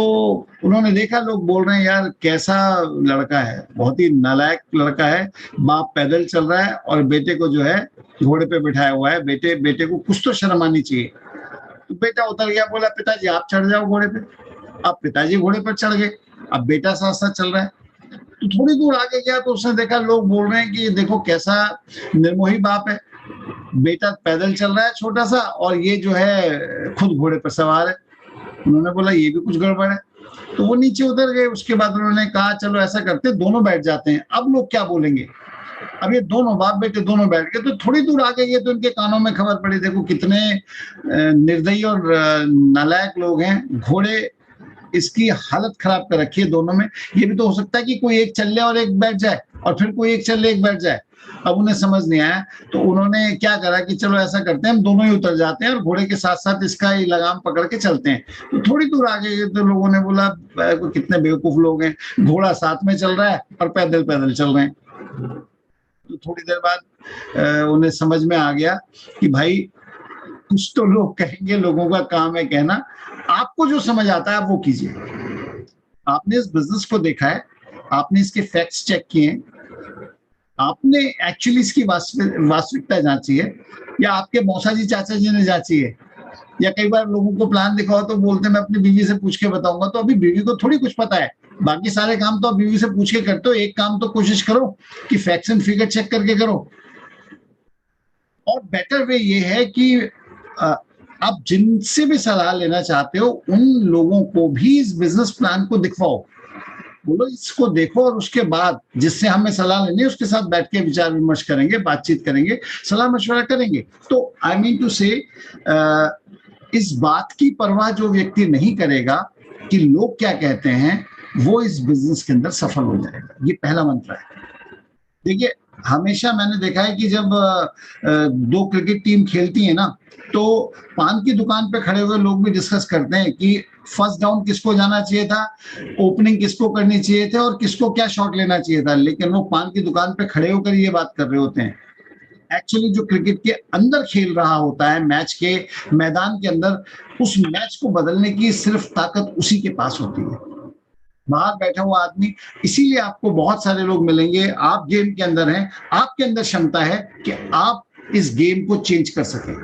उन्होंने देखा लोग बोल रहे हैं यार कैसा लड़का है, बहुत ही नालायक लड़का है, बाप पैदल चल रहा है और बेटे को जो है घोड़े पे बिठाया हुआ है, बेटे को कुछ तो शर्म आनी चाहिए। तो बेटा उतर गया, बोला पिताजी आप चढ़ जाओ घोड़े पे। अब पिताजी घोड़े पर चढ़ गए, अब बेटा साथ साथ चल रहा है। तो थोड़ी दूर आगे गया तो उसने देखा लोग बोल रहे हैं कि देखो कैसा निर्मोही बाप है, बेटा पैदल चल रहा है छोटा सा और ये जो है खुद घोड़े पर सवार है। उन्होंने बोला ये भी कुछ गड़बड़ है, तो वो नीचे उतर गए। उसके बाद उन्होंने कहा चलो ऐसा करते दोनों बैठ जाते हैं, अब लोग क्या बोलेंगे। अब ये दोनों बाप बेटे दोनों बैठ गए, तो थोड़ी दूर आगे गए तो इनके कानों में खबर पड़ी, देखो कितने निर्दयी और नालायक लोग हैं, घोड़े इसकी हालत खराब कर रखी है दोनों में। ये भी तो हो सकता है कि कोई एक चल ले और एक बैठ जाए, और फिर कोई एक चल ले एक बैठ जाए। अब उन्हें समझ नहीं आया, तो उन्होंने क्या करा कि चलो ऐसा करते हैं हम दोनों ही उतर जाते हैं और घोड़े के साथ साथ इसका ही लगाम पकड़ के चलते हैं। तो थोड़ी दूर आगे गए तो लोगों ने बोला कितने बेवकूफ लोग हैं, घोड़ा साथ में चल रहा है और पैदल पैदल चल रहे हैं। तो थोड़ी देर बाद उन्हें समझ में आ गया कि भाई कुछ तो लोग कहेंगे, लोगों का काम है कहना, आपको जो समझ आता है आप वो कीजिए। आपने इस बिजनेस को देखा है, आपने इसके फैक्ट्स चेक किए हैं, आपने एक्चुअली इसकी वास्तविकता जांची है, या आपके मौसा जी चाचा जी ने जांची है, या कई बार लोगों को प्लान दिखाओ तो बोलते मैं अपनी बीवी से पूछ के बताऊंगा। तो अभी बीवी को थोड़ी कुछ पता है, बाकी सारे काम तो आप बीवी से पूछ के करते हो, एक काम तो कोशिश करो कि फैक्ट्स एंड फिगर चेक करके करो। और बेटर वे ये है कि आप जिनसे भी सलाह लेना चाहते हो उन लोगों को भी इस बिजनेस प्लान को दिखवाओ, बोलो इसको देखो, और उसके बाद जिससे हमें सलाह लेनी है उसके साथ बैठ के विचार विमर्श करेंगे, बातचीत करेंगे, सलाह मशवरा करेंगे। तो आई मीन टू से इस बात की परवाह जो व्यक्ति नहीं करेगा कि लोग क्या कहते हैं, वो इस बिजनेस के अंदर सफल हो जाएगा। ये पहला मंत्र है। देखिए हमेशा मैंने देखा है कि जब दो क्रिकेट टीम खेलती है ना, तो पान की दुकान पे खड़े हुए लोग भी डिस्कस करते हैं कि फर्स्ट डाउन किसको जाना चाहिए था, ओपनिंग किसको करनी चाहिए थे और किसको क्या शॉट लेना चाहिए था, लेकिन वो पान की दुकान पे खड़े होकर ये बात कर रहे होते हैं। एक्चुअली जो क्रिकेट के अंदर खेल रहा होता है, मैच के मैदान के अंदर, उस मैच को बदलने की सिर्फ ताकत उसी के पास होती है, बाहर बैठा हुआ आदमी। इसीलिए आपको बहुत सारे लोग मिलेंगे, आप गेम के अंदर हैं, आपके अंदर क्षमता है कि आप इस गेम को चेंज कर सकें।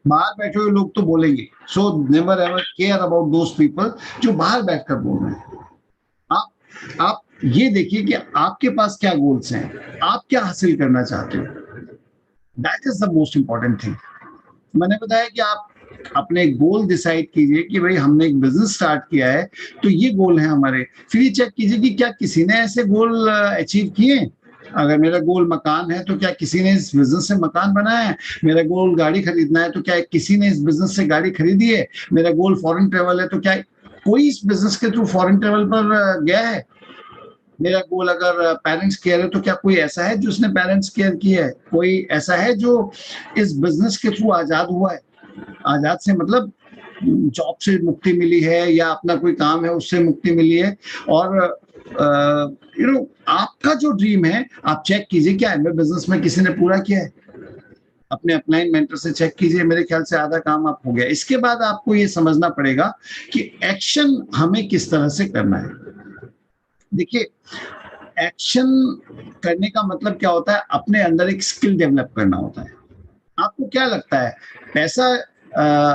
बाहर बैठे हुए लोग तो बोलेंगे, so never ever care about those people जो बाहर बैठकर बोल रहे हैं। आप ये देखिए कि आपके पास क्या गोल्स हैं, आप क्या हासिल करना चाहते हो, that is the most important thing. मैंने बताया कि आप अपने गोल डिसाइड कीजिए कि भाई हमने एक बिजनेस स्टार्ट किया है तो ये गोल है हमारे। फिर ये चेक कीजिए कि क्या किसी ने ऐसे गोल अचीव किए। अगर मेरा गोल मकान है तो क्या किसी ने इस बिजनेस से मकान बनाया है। मेरा गोल गाड़ी खरीदना है तो क्या किसी ने इस बिजनेस से गाड़ी खरीदी है। मेरा गोल फॉरेन ट्रेवल है तो क्या कोई इस बिजनेस के थ्रू फॉरेन ट्रेवल पर गया है। मेरा गोल अगर पेरेंट्स केयर है तो क्या कोई ऐसा है जो उसने पेरेंट्स केयर की है। कोई ऐसा है जो इस बिजनेस के थ्रू आजाद हुआ है। आजाद से मतलब जॉब से मुक्ति मिली है या अपना कोई काम है उससे मुक्ति मिली है। और आपका जो ड्रीम है आप चेक कीजिए क्या एमबीए बिजनेस में किसी ने पूरा किया है। अपने अपलाइन मेंटर से चेक कीजिए, मेरे ख्याल से आधा काम आप हो गया। इसके बाद आपको ये समझना पड़ेगा कि एक्शन हमें किस तरह से करना है। देखिए एक्शन करने का मतलब क्या होता है, अपने अंदर एक स्किल डेवलप करना होता है। आपको क्या लगता है पैसा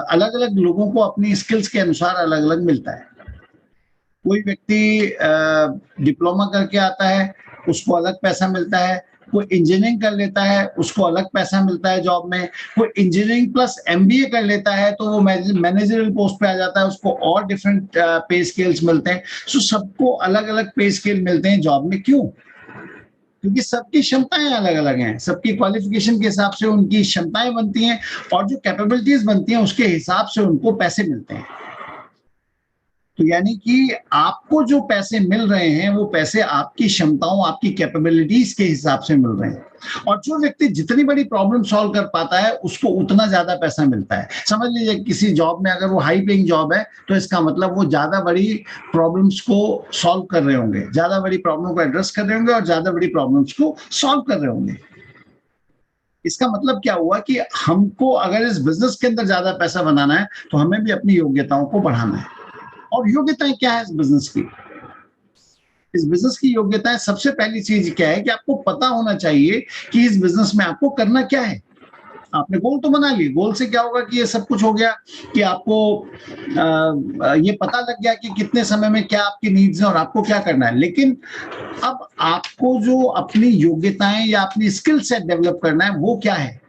अलग अलग लोगों को अपनी स्किल्स के अनुसार अलग अलग मिलता है। कोई व्यक्ति डिप्लोमा करके आता है उसको अलग पैसा मिलता है, कोई इंजीनियरिंग कर लेता है उसको अलग पैसा मिलता है जॉब में, कोई इंजीनियरिंग प्लस एमबीए कर लेता है तो वो मैनेजरियल पोस्ट पे आ जाता है उसको और डिफरेंट पे स्केल्स मिलते हैं। सो सबको अलग अलग पे स्केल मिलते हैं जॉब में। क्यों? क्योंकि सबकी क्षमताएं अलग अलग हैं, सबकी क्वालिफिकेशन के हिसाब से उनकी क्षमताएं बनती हैं और जो कैपेबिलिटीज बनती हैं उसके हिसाब से उनको पैसे मिलते हैं। तो यानी कि आपको जो पैसे मिल रहे हैं वो पैसे आपकी क्षमताओं, आपकी कैपेबिलिटीज के हिसाब से मिल रहे हैं। और जो व्यक्ति जितनी बड़ी प्रॉब्लम सॉल्व कर पाता है उसको उतना ज्यादा पैसा मिलता है। समझ लीजिए किसी जॉब में अगर वो हाई पेइंग जॉब है तो इसका मतलब वो ज्यादा बड़ी प्रॉब्लम्स को सॉल्व कर रहे होंगे, ज्यादा बड़ी प्रॉब्लम को एड्रेस कर रहे होंगे और ज्यादा बड़ी प्रॉब्लम्स को सॉल्व कर रहे होंगे। इसका मतलब क्या हुआ कि हमको अगर इस बिजनेस के अंदर ज्यादा पैसा बनाना है तो हमें भी अपनी योग्यताओं को बढ़ाना है। और योग्यताएं क्या है इस बिजनेस की? इस बिजनेस की योग्यताएं, सबसे पहली चीज क्या है कि आपको पता होना चाहिए कि इस बिजनेस में आपको करना क्या है। आपने गोल तो बना लिए, गोल से क्या होगा कि ये सब कुछ हो गया कि आपको ये पता लग गया कि कितने समय में क्या आपकी नीड्स हैं और आपको क्या करना है। लेकिन अब आपको जो अपनी योग्यताएं या अपनी स्किल सेट डेवलप करना है वो क्या है?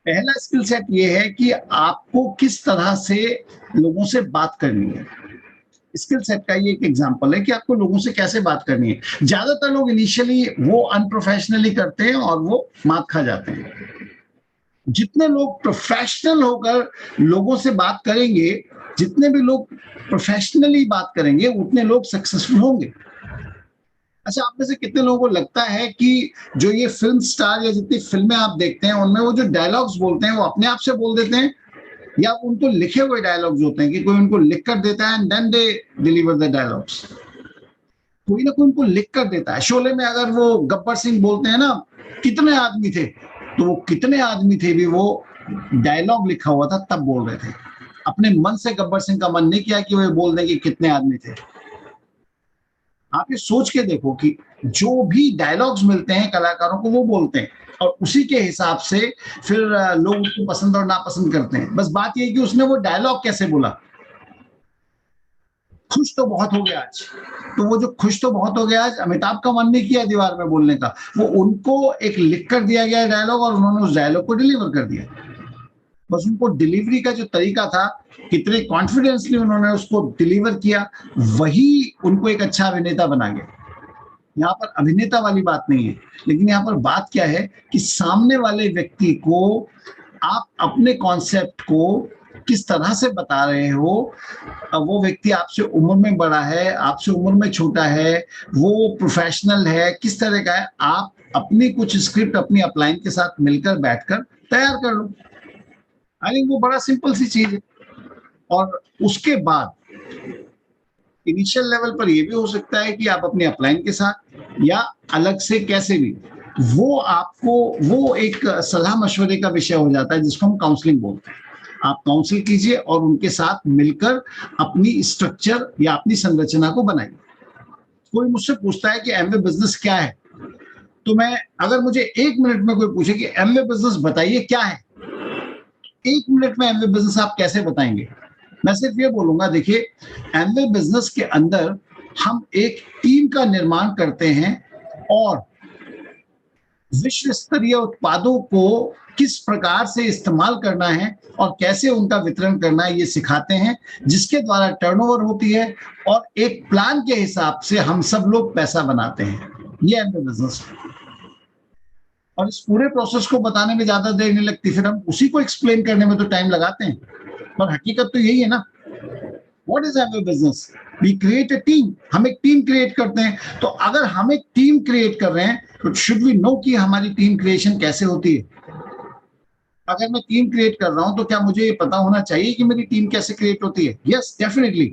पहला स्किल सेट ये है कि आपको किस तरह से लोगों से बात करनी है। स्किल सेट का ये एक एग्जांपल है कि आपको लोगों से कैसे बात करनी है। ज्यादातर लोग इनिशियली वो अनप्रोफेशनली करते हैं और वो मात खा जाते हैं। जितने लोग प्रोफेशनल होकर लोगों से बात करेंगे, जितने भी लोग प्रोफेशनली बात करेंगे उतने लोग सक्सेसफुल होंगे। अच्छा, आप में से कितने लोगों को लगता है कि जो ये फिल्म स्टार या जितनी फिल्में आप देखते हैं उनमें वो जो डायलॉग्स बोलते हैं वो अपने आप से बोल देते हैं, या उनको लिखे हुए डायलॉग्स होते हैं कि कोई उनको लिख कर देता है and then they deliver the dialogues? कोई ना कोई उनको लिख कर देता है। शोले में अगर वो गब्बर सिंह बोलते हैं ना कितने आदमी थे, तो वो कितने आदमी थे भी वो डायलॉग लिखा हुआ था तब बोल रहे थे। अपने मन से गब्बर सिंह का मन नहीं किया कि वो बोल दें कि कितने आदमी थे। आप ये सोच के देखो कि जो भी डायलॉग्स मिलते हैं कलाकारों को वो बोलते हैं और उसी के हिसाब से फिर लोग उसको पसंद और नापसंद करते हैं। बस बात ये है कि उसने वो डायलॉग कैसे बोला। खुश तो बहुत हो गया आज, तो वो जो खुश तो बहुत हो गया आज, अमिताभ का मन नहीं किया दीवार में बोलने का, वो उनको एक लिख कर दिया गया डायलॉग और उन्होंने उस डायलॉग को डिलीवर कर दिया। बस उनको डिलीवरी का जो तरीका था, कितने कॉन्फिडेंसली उन्होंने उसको डिलीवर किया, वही उनको एक अच्छा अभिनेता बना गया। यहाँ पर अभिनेता वाली बात नहीं है, लेकिन यहाँ पर बात क्या है कि सामने वाले व्यक्ति को आप अपने कॉन्सेप्ट को किस तरह से बता रहे हो। वो व्यक्ति आपसे उम्र में बड़ा है, आपसे उम्र में छोटा है, वो प्रोफेशनल है, किस तरह का है, आप अपनी कुछ स्क्रिप्ट अपनी अपलाइन के साथ मिलकर बैठकर तैयार कर लो। आई थिंक वो बड़ा सिंपल सी चीज है। और उसके बाद इनिशियल लेवल पर ये भी हो सकता है कि आप अपने अपलाइन के साथ या अलग से कैसे भी, वो आपको वो एक सलाह मशवरे का विषय हो जाता है जिसको हम काउंसलिंग बोलते हैं। आप काउंसिल कीजिए और उनके साथ मिलकर अपनी स्ट्रक्चर या अपनी संरचना को बनाइए। कोई मुझसे पूछता है कि एमवे बिजनेस क्या है, तो मैं, अगर मुझे 1 मिनट में कोई पूछे कि एमवे बिजनेस बताइए क्या है, 1 मिनट में एमवे बिजनेस आप कैसे बताएंगे? मैं सिर्फ ये बोलूंगा, देखिए एमवे बिजनेस के अंदर हम एक टीम का निर्माण करते हैं और विश्व स्तरीय उत्पादों को किस प्रकार से इस्तेमाल करना है और कैसे उनका वितरण करना है ये सिखाते हैं, जिसके द्वारा टर्नओवर होती है और एक प्लान के हिसाब से हम सब लोग पैसा बनाते हैं। ये एमवे बिजनेस है। और इस पूरे प्रोसेस को बताने में ज्यादा देर नहीं लगती, फिर हम उसी को एक्सप्लेन करने में तो टाइम लगाते हैं, पर हकीकत तो यही है ना। What is Amway business? We create a team. हम एक टीम क्रिएट करते हैं। तो अगर हम एक टीम क्रिएट कर रहे हैं तो शुड वी नो कि हमारी टीम क्रिएशन कैसे होती है। अगर मैं टीम क्रिएट कर रहा हूं तो क्या मुझे ये पता होना चाहिए कि मेरी टीम कैसे क्रिएट होती है? Yes, definitely.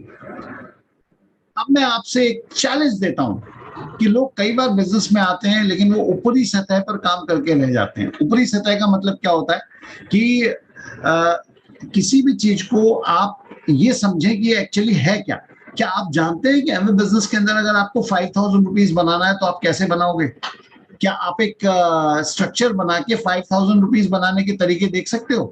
अब मैं आपसे एक चैलेंज देता हूं कि लोग कई बार बिजनेस में आते हैं लेकिन वो ऊपरी सतह पर काम करके रह जाते हैं। ऊपरी सतह का मतलब क्या होता है कि किसी भी चीज को आप ये समझें कि ये एक्चुअली है क्या। क्या आप जानते हैं कि एमवे बिजनेस के अंदर अगर आपको 5000 रुपीज बनाना है तो आप कैसे बनाओगे? क्या आप एक स्ट्रक्चर बना के 5000 रुपीज बनाने के तरीके देख सकते हो?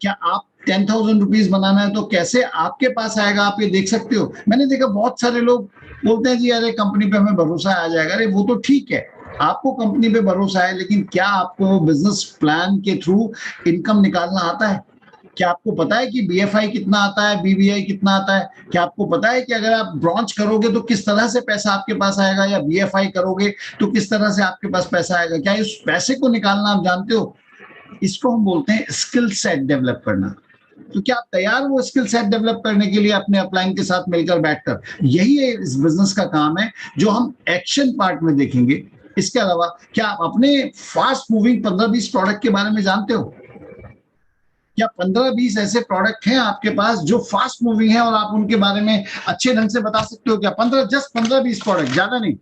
क्या आप 10,000 रुपीज बनाना है तो कैसे आपके पास आएगा, आप ये देख सकते हो? मैंने देखा बहुत सारे लोग बोलते हैं जी अरे कंपनी पे हमें भरोसा आ जाएगा। अरे वो तो ठीक है, आपको कंपनी पे भरोसा है, लेकिन क्या आपको बिजनेस प्लान के थ्रू इनकम निकालना आता है? क्या आपको पता है कि बीएफआई कितना आता है, बीबीआई कितना आता है? क्या आपको पता है कि अगर आप ब्रांच करोगे तो किस तरह से पैसा आपके पास आएगा, या बीएफआई करोगे तो किस तरह से आपके पास पैसा आएगा? क्या इस पैसे को निकालना आप जानते हो? इसको हम बोलते हैं स्किल सेट डेवलप करना। तो क्या आप तैयार वो स्किल सेट डेवलप करने के लिए अपने अपलाइन के साथ मिलकर बैठकर? यही है इस बिजनेस का काम है, जो हम एक्शन पार्ट में देखेंगे। इसके अलावा क्या आप अपने फास्ट मूविंग 15-20 प्रोडक्ट के बारे में जानते हो? क्या 15-20 ऐसे प्रोडक्ट हैं आपके पास जो फास्ट मूविंग है और आप उनके बारे में अच्छे ढंग से बता सकते हो क्या? 15-20 प्रोडक्ट, ज्यादा नहीं।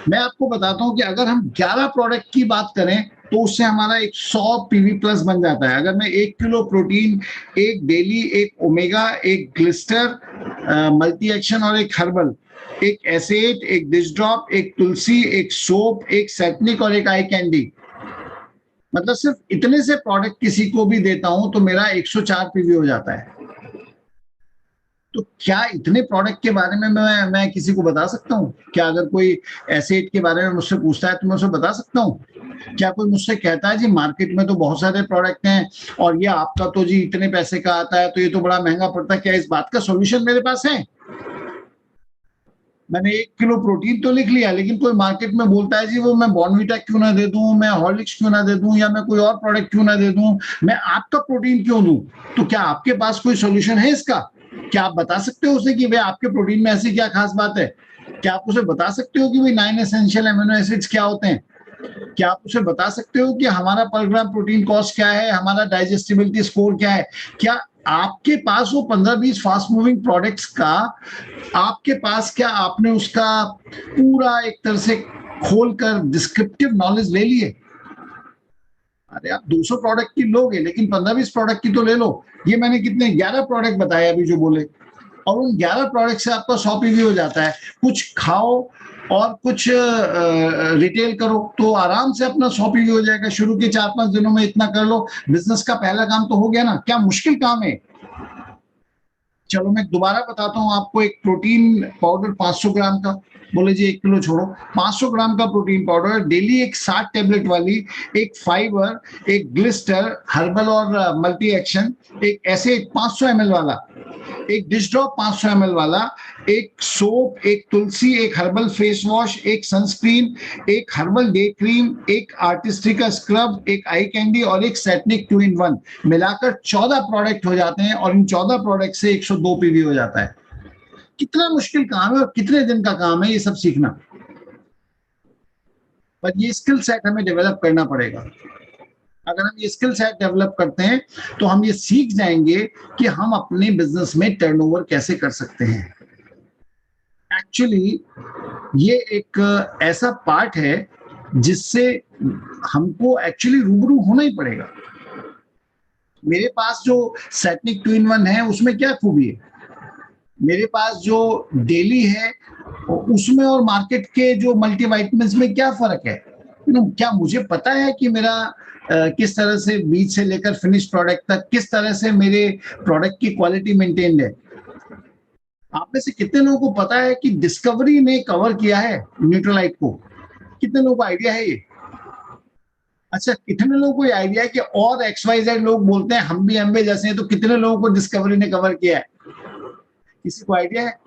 मैं आपको बताता हूं कि अगर हम 11 प्रोडक्ट की बात करें तो उससे हमारा एक 100 पीवी प्लस बन जाता है। अगर मैं 1 किलो प्रोटीन, एक डेली, एक ओमेगा, एक ग्लिस्टर मल्टी एक्शन और एक हर्बल, एक एसेट, एक डिश ड्रॉप, एक तुलसी, एक सोप, एक सेटनिक और एक आई कैंडी, मतलब सिर्फ इतने से प्रोडक्ट किसी को भी देता हूं तो मेरा 104 पीवी हो जाता है। तो क्या इतने प्रोडक्ट के बारे में मैं किसी को बता सकता हूँ? क्या अगर कोई एसेट के बारे में मुझसे पूछता है तो मैं उसे बता सकता हूँ? क्या कोई मुझसे कहता है जी मार्केट में तो बहुत सारे प्रोडक्ट हैं और ये आपका तो जी इतने पैसे का आता है तो ये तो बड़ा महंगा पड़ता है, क्या इस बात का सॉल्यूशन मेरे पास है? मैंने 1 किलो प्रोटीन तो लिख लिया, लेकिन कोई मार्केट में बोलता है जी वो मैं बॉर्नवीटा क्यों ना दे दूं, मैं हॉर्लिक्स क्यों ना दे दूं, या मैं कोई और प्रोडक्ट क्यों ना दे दूं, मैं आपका प्रोटीन क्यों दूं? तो क्या आपके पास कोई सॉल्यूशन है इसका? क्या आप बता सकते हो उसे कि भाई आपके प्रोटीन में ऐसी क्या खास बात है? क्या आप उसे बता सकते हो कि भाई 9 एसेंशियल अमीनो एसिड्स क्या होते हैं? क्या आप उसे बता सकते हो कि हमारा पर ग्राम प्रोटीन कॉस्ट क्या है, हमारा डाइजेस्टिबिलिटी स्कोर क्या है? क्या आपके पास वो 15-20 फास्ट मूविंग प्रोडक्ट्स का, आपके पास क्या आपने उसका पूरा एक तरह से खोलकर डिस्क्रिप्टिव नॉलेज ले लिए? अरे आप 200 प्रोडक्ट की लोगे लेकिन 15-20 प्रोडक्ट की तो ले लो। ये मैंने कितने 11 प्रोडक्ट बताए अभी जो बोले, और उन 11 प्रोडक्ट से आपका 100 पीवी हो जाता है। कुछ खाओ और कुछ रिटेल करो तो आराम से अपना 100 पीवी हो जाएगा। शुरू के 4-5 दिनों में इतना कर लो, बिजनेस का पहला काम तो हो गया ना। क्या मुश्किल काम है? चलो मैं दोबारा बताता हूँ आपको। एक प्रोटीन पाउडर 500 ग्राम का, बोले जी 1 किलो छोड़ो, 500 ग्राम का प्रोटीन पाउडर डेली, एक 60 टेबलेट वाली, एक फाइबर, एक ग्लिस्टर हर्बल और मल्टी एक्शन, एक ऐसे 500 ml वाला, एक डिश ड्रॉप 500 ml वाला, एक सोप, एक तुलसी, एक हर्बल फेस वॉश, एक सनस्क्रीन, एक हर्बल डे क्रीम, एक आर्टिस्ट्री का स्क्रब, एक आई कैंडी और एक सेटनिक 2 in 1, मिलाकर 14 प्रोडक्ट हो जाते हैं और इन 14 प्रोडक्ट से 102 पीवी हो जाता है। कितना मुश्किल काम है और कितने दिन का काम है ये सब सीखना, पर ये स्किल सेट हमें डेवलप करना पड़ेगा। अगर हम ये स्किल सेट डेवलप करते हैं तो हम ये सीख जाएंगे कि हम अपने बिजनेस में टर्नओवर कैसे कर सकते हैं। एक्चुअली ये एक ऐसा पार्ट है जिससे हमको एक्चुअली रूबरू होना ही पड़ेगा। मेरे पास जो सेटनिक 2 in 1 है उसमें क्या खूबी है, मेरे पास जो डेली है उसमें और मार्केट के जो मल्टीविटामिन्स में क्या फर्क है? क्या मुझे पता है कि मेरा किस तरह से बीज से लेकर फिनिश प्रोडक्ट तक किस तरह से मेरे प्रोडक्ट की क्वालिटी मेंटेन्ड है? आप में से कितने लोगों को पता है कि डिस्कवरी ने कवर किया है न्यूट्रलाइट को? कितने लोगों को आइडिया है ये? अच्छा, कितने लोगों को आइडिया है कि और XYZ लोग बोलते हैं हम भी एमवे जैसे हैं, तो कितने लोगों को डिस्कवरी ने कवर किया है? किसी को आइडिया है?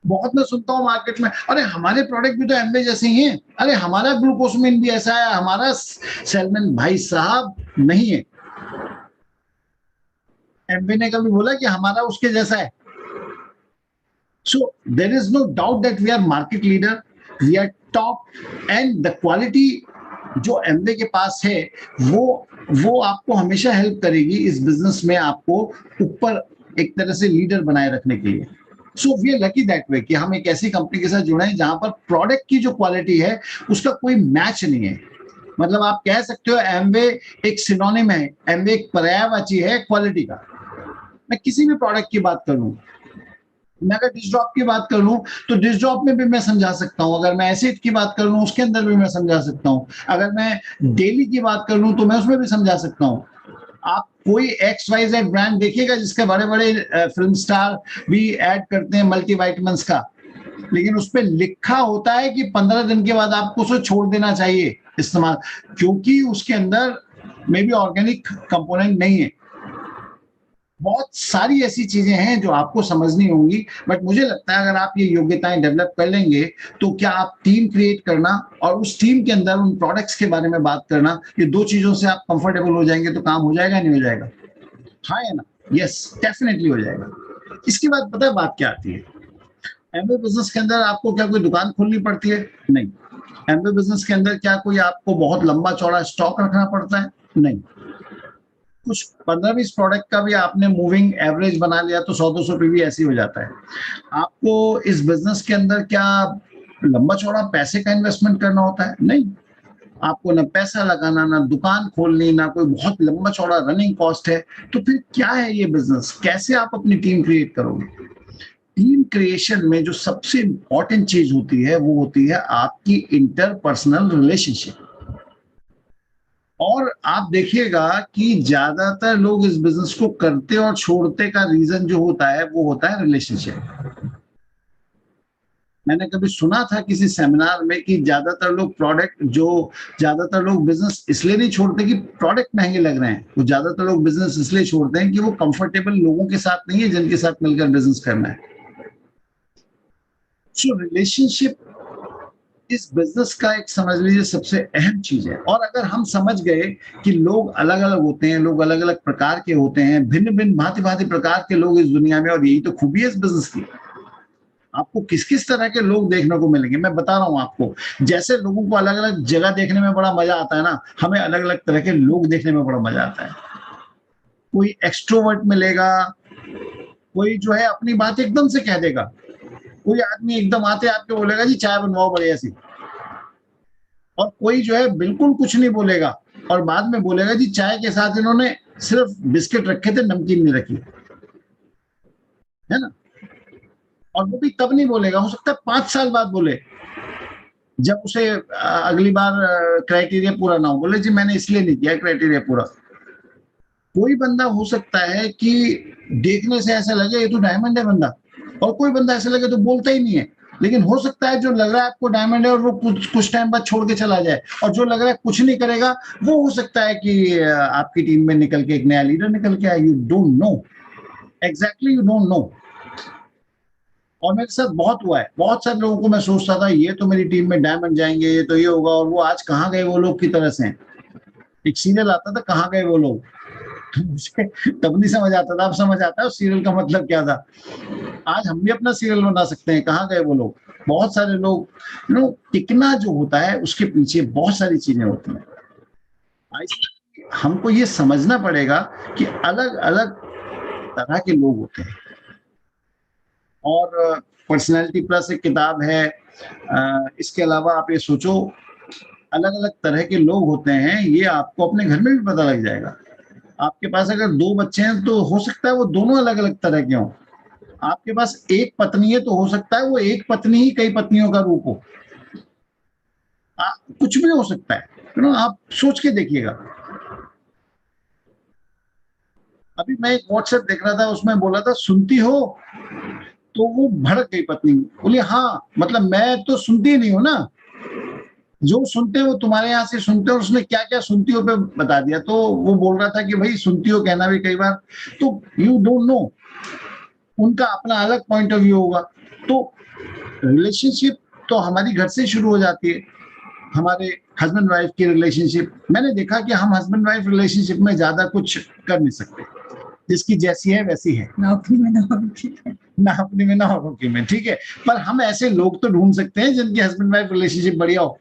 बहुत मैं सुनता हूँ मार्केट में, अरे हमारे प्रोडक्ट भी तो एमवे जैसे ही हैं, अरे हमारा ग्लूकोसमिन भी ऐसा है, हमारा सेलमेन। भाई साहब नहीं है। एमवे ने कभी बोला कि हमारा उसके जैसा है? So there is no doubt that we are market leader, we are top, and the quality जो एमवे के पास है वो आपको हमेशा हेल्प करेगी इस बिजनेस में आपको ऊपर एक तरह से लीडर बनाए रखने के लिए। So we are lucky that way कि हम एक ऐसी कंपनी के साथ जुड़े हैं जहां पर प्रोडक्ट की जो क्वालिटी है उसका कोई मैच नहीं है। मतलब आप कह सकते हो एमवे एक सिनोनिम है, एमवे एक पर्यायवाची है क्वालिटी का। मैं किसी भी प्रोडक्ट की बात कर लूं, मैं अगर डिश ड्रॉप की बात कर लूं तो डिश ड्रॉप में भी मैं समझा सकता हूं, अगर मैं एसिड की बात कर लूं उसके अंदर भी मैं समझा सकता हूं, अगर मैं डेली की बात कर लूं तो मैं उसमें भी समझा सकता हूं। आप कोई XYZ ब्रांड देखिएगा जिसके बड़े बड़े फिल्म स्टार भी ऐड करते हैं मल्टीविटामिन्स का, लेकिन उस पर लिखा होता है कि 15 दिन के बाद आपको उसे छोड़ देना चाहिए इस्तेमाल, क्योंकि उसके अंदर मे बी ऑर्गेनिक कंपोनेंट नहीं है। बहुत सारी ऐसी चीजें हैं जो आपको समझनी होंगी, बट मुझे लगता है अगर आप ये योग्यताएं डेवलप कर लेंगे तो क्या आप टीम क्रिएट करना और उस टीम के अंदर उन प्रोडक्ट्स के बारे में बात करना, ये दो चीजों से आप कंफर्टेबल हो जाएंगे तो काम हो जाएगा नहीं हो जाएगा? हाँ या ना? यस, डेफिनेटली हो जाएगा। इसके बाद पता है बात क्या आती है? एमबीए बिजनेस के अंदर आपको क्या कोई दुकान खोलनी पड़ती है? नहीं। एमबीए बिजनेस के अंदर क्या कोई आपको बहुत लंबा चौड़ा स्टॉक रखना पड़ता है? नहीं। कुछ 15-20 प्रोडक्ट का भी आपने मूविंग एवरेज बना लिया तो 100-200 पे भी ऐसे ही हो जाता है। आपको इस बिजनेस के अंदर क्या लंबा चौड़ा पैसे का इन्वेस्टमेंट करना होता है? नहीं। आपको ना पैसा लगाना, ना दुकान खोलनी, ना कोई बहुत लंबा चौड़ा रनिंग कॉस्ट है। तो फिर क्या है ये बिजनेस? कैसे आप अपनी टीम क्रिएट करोगे? टीम क्रिएशन में जो सबसे इंपॉर्टेंट चीज होती है वो होती है आपकी इंटरपर्सनल रिलेशनशिप। और आप देखिएगा कि ज्यादातर लोग इस बिजनेस को करते और छोड़ते का रीजन जो होता है वो होता है रिलेशनशिप। मैंने कभी सुना था किसी सेमिनार में कि ज्यादातर लोग बिजनेस इसलिए नहीं छोड़ते कि प्रोडक्ट महंगे लग रहे हैं, वो ज्यादातर लोग बिजनेस इसलिए छोड़ते हैं कि वो कंफर्टेबल लोगों के साथ नहीं है जिनके साथ मिलकर बिजनेस करना है। सो रिलेशनशिप इस बिजनेस का एक समझ लीजिए सबसे अहम चीज है। और अगर हम समझ गए कि लोग अलग अलग होते हैं, लोग अलग अलग प्रकार के होते हैं, भिन्न भिन्न भांति भांति प्रकार के लोग इस दुनिया में, और यही तो खूबी है इस बिजनेस की। आपको किस किस तरह के लोग देखने को मिलेंगे मैं बता रहा हूं आपको। जैसे लोगों को अलग अलग जगह देखने में बड़ा मजा आता है ना, हमें अलग अलग तरह के लोग देखने में बड़ा मजा आता है। कोई एक्सट्रोवर्ट मिलेगा, कोई जो है अपनी बात एकदम से कह देगा, कोई आदमी एकदम आते आपके बोलेगा जी चाय बनवाओ बढ़िया सी, और कोई जो है बिल्कुल कुछ नहीं बोलेगा और बाद में बोलेगा जी चाय के साथ इन्होंने सिर्फ बिस्किट रखे थे, नमकीन नहीं रखी, है ना। और वो भी तब नहीं बोलेगा, हो सकता है 5 साल बाद बोले, जब उसे अगली बार क्राइटेरिया पूरा ना हो, बोले जी मैंने इसलिए नहीं किया क्राइटेरिया पूरा। कोई बंदा हो सकता है कि देखने से ऐसा लगे ये तो डायमंड है बंदा, और कोई बंदा ऐसा लगे तो बोलता ही नहीं है। लेकिन हो सकता है जो लग रहा है आपको डायमंड है और वो कुछ टाइम बाद छोड़ के चला जाए, और जो लग रहा है कुछ नहीं करेगा वो हो सकता है कि आपकी टीम में निकल के एक नया लीडर निकल के आए। You don't know, exactly you don't know. और मेरे साथ बहुत हुआ है, बहुत सारे लोगों को मैं सोचता था ये तो मेरी टीम में डायमंड जाएंगे, ये तो ये होगा, और वो आज कहाँ गए वो लोग की तरह से हैं। एक सीरियल आता था कहाँ गए वो लोग, मुझे तब नहीं समझ आता था, अब समझ आता है उस सीरियल का मतलब क्या था। आज हम भी अपना सीरियल बना सकते हैं, कहाँ गए वो लोग। बहुत सारे लोग, टिकना जो होता है उसके पीछे बहुत सारी चीजें होती हैं। हमको ये समझना पड़ेगा कि अलग अलग तरह के लोग होते हैं। और पर्सनैलिटी प्लस एक किताब है, इसके अलावा आप ये सोचो अलग अलग तरह के लोग होते हैं, ये आपको अपने घर में भी पता लग जाएगा। आपके पास अगर 2 बच्चे हैं तो हो सकता है वो दोनों अलग अलग तरह के हों। आपके पास एक पत्नी है तो हो सकता है वो एक पत्नी ही कई पत्नियों का रूप हो। कुछ भी हो सकता है, आप सोच के देखिएगा। अभी मैं एक व्हाट्सएप देख रहा था, उसमें बोला था सुनती हो, तो वो भड़क गई पत्नी, बोली हाँ मतलब मैं तो सुनती नहीं हूँ ना, जो सुनते हो तुम्हारे यहाँ से सुनते हो, उसने क्या क्या सुनती हो पे बता दिया। तो वो बोल रहा था कि भाई सुनती हो कहना भी कई बार तो यू डोंट नो, उनका अपना अलग पॉइंट ऑफ व्यू होगा। तो रिलेशनशिप तो हमारी घर से शुरू हो जाती है, हमारे हस्बैंड वाइफ की रिलेशनशिप। मैंने देखा कि हम हस्बैंड वाइफ रिलेशनशिप में ज्यादा कुछ कर नहीं सकते, जिसकी जैसी है वैसी है, ना अपनी में ना उनकी में, ना अपनी में ना औरों में, ठीक है। पर हम ऐसे लोग तो ढूंढ सकते हैं जिनकी हस्बैंड वाइफ रिलेशनशिप बढ़िया हो,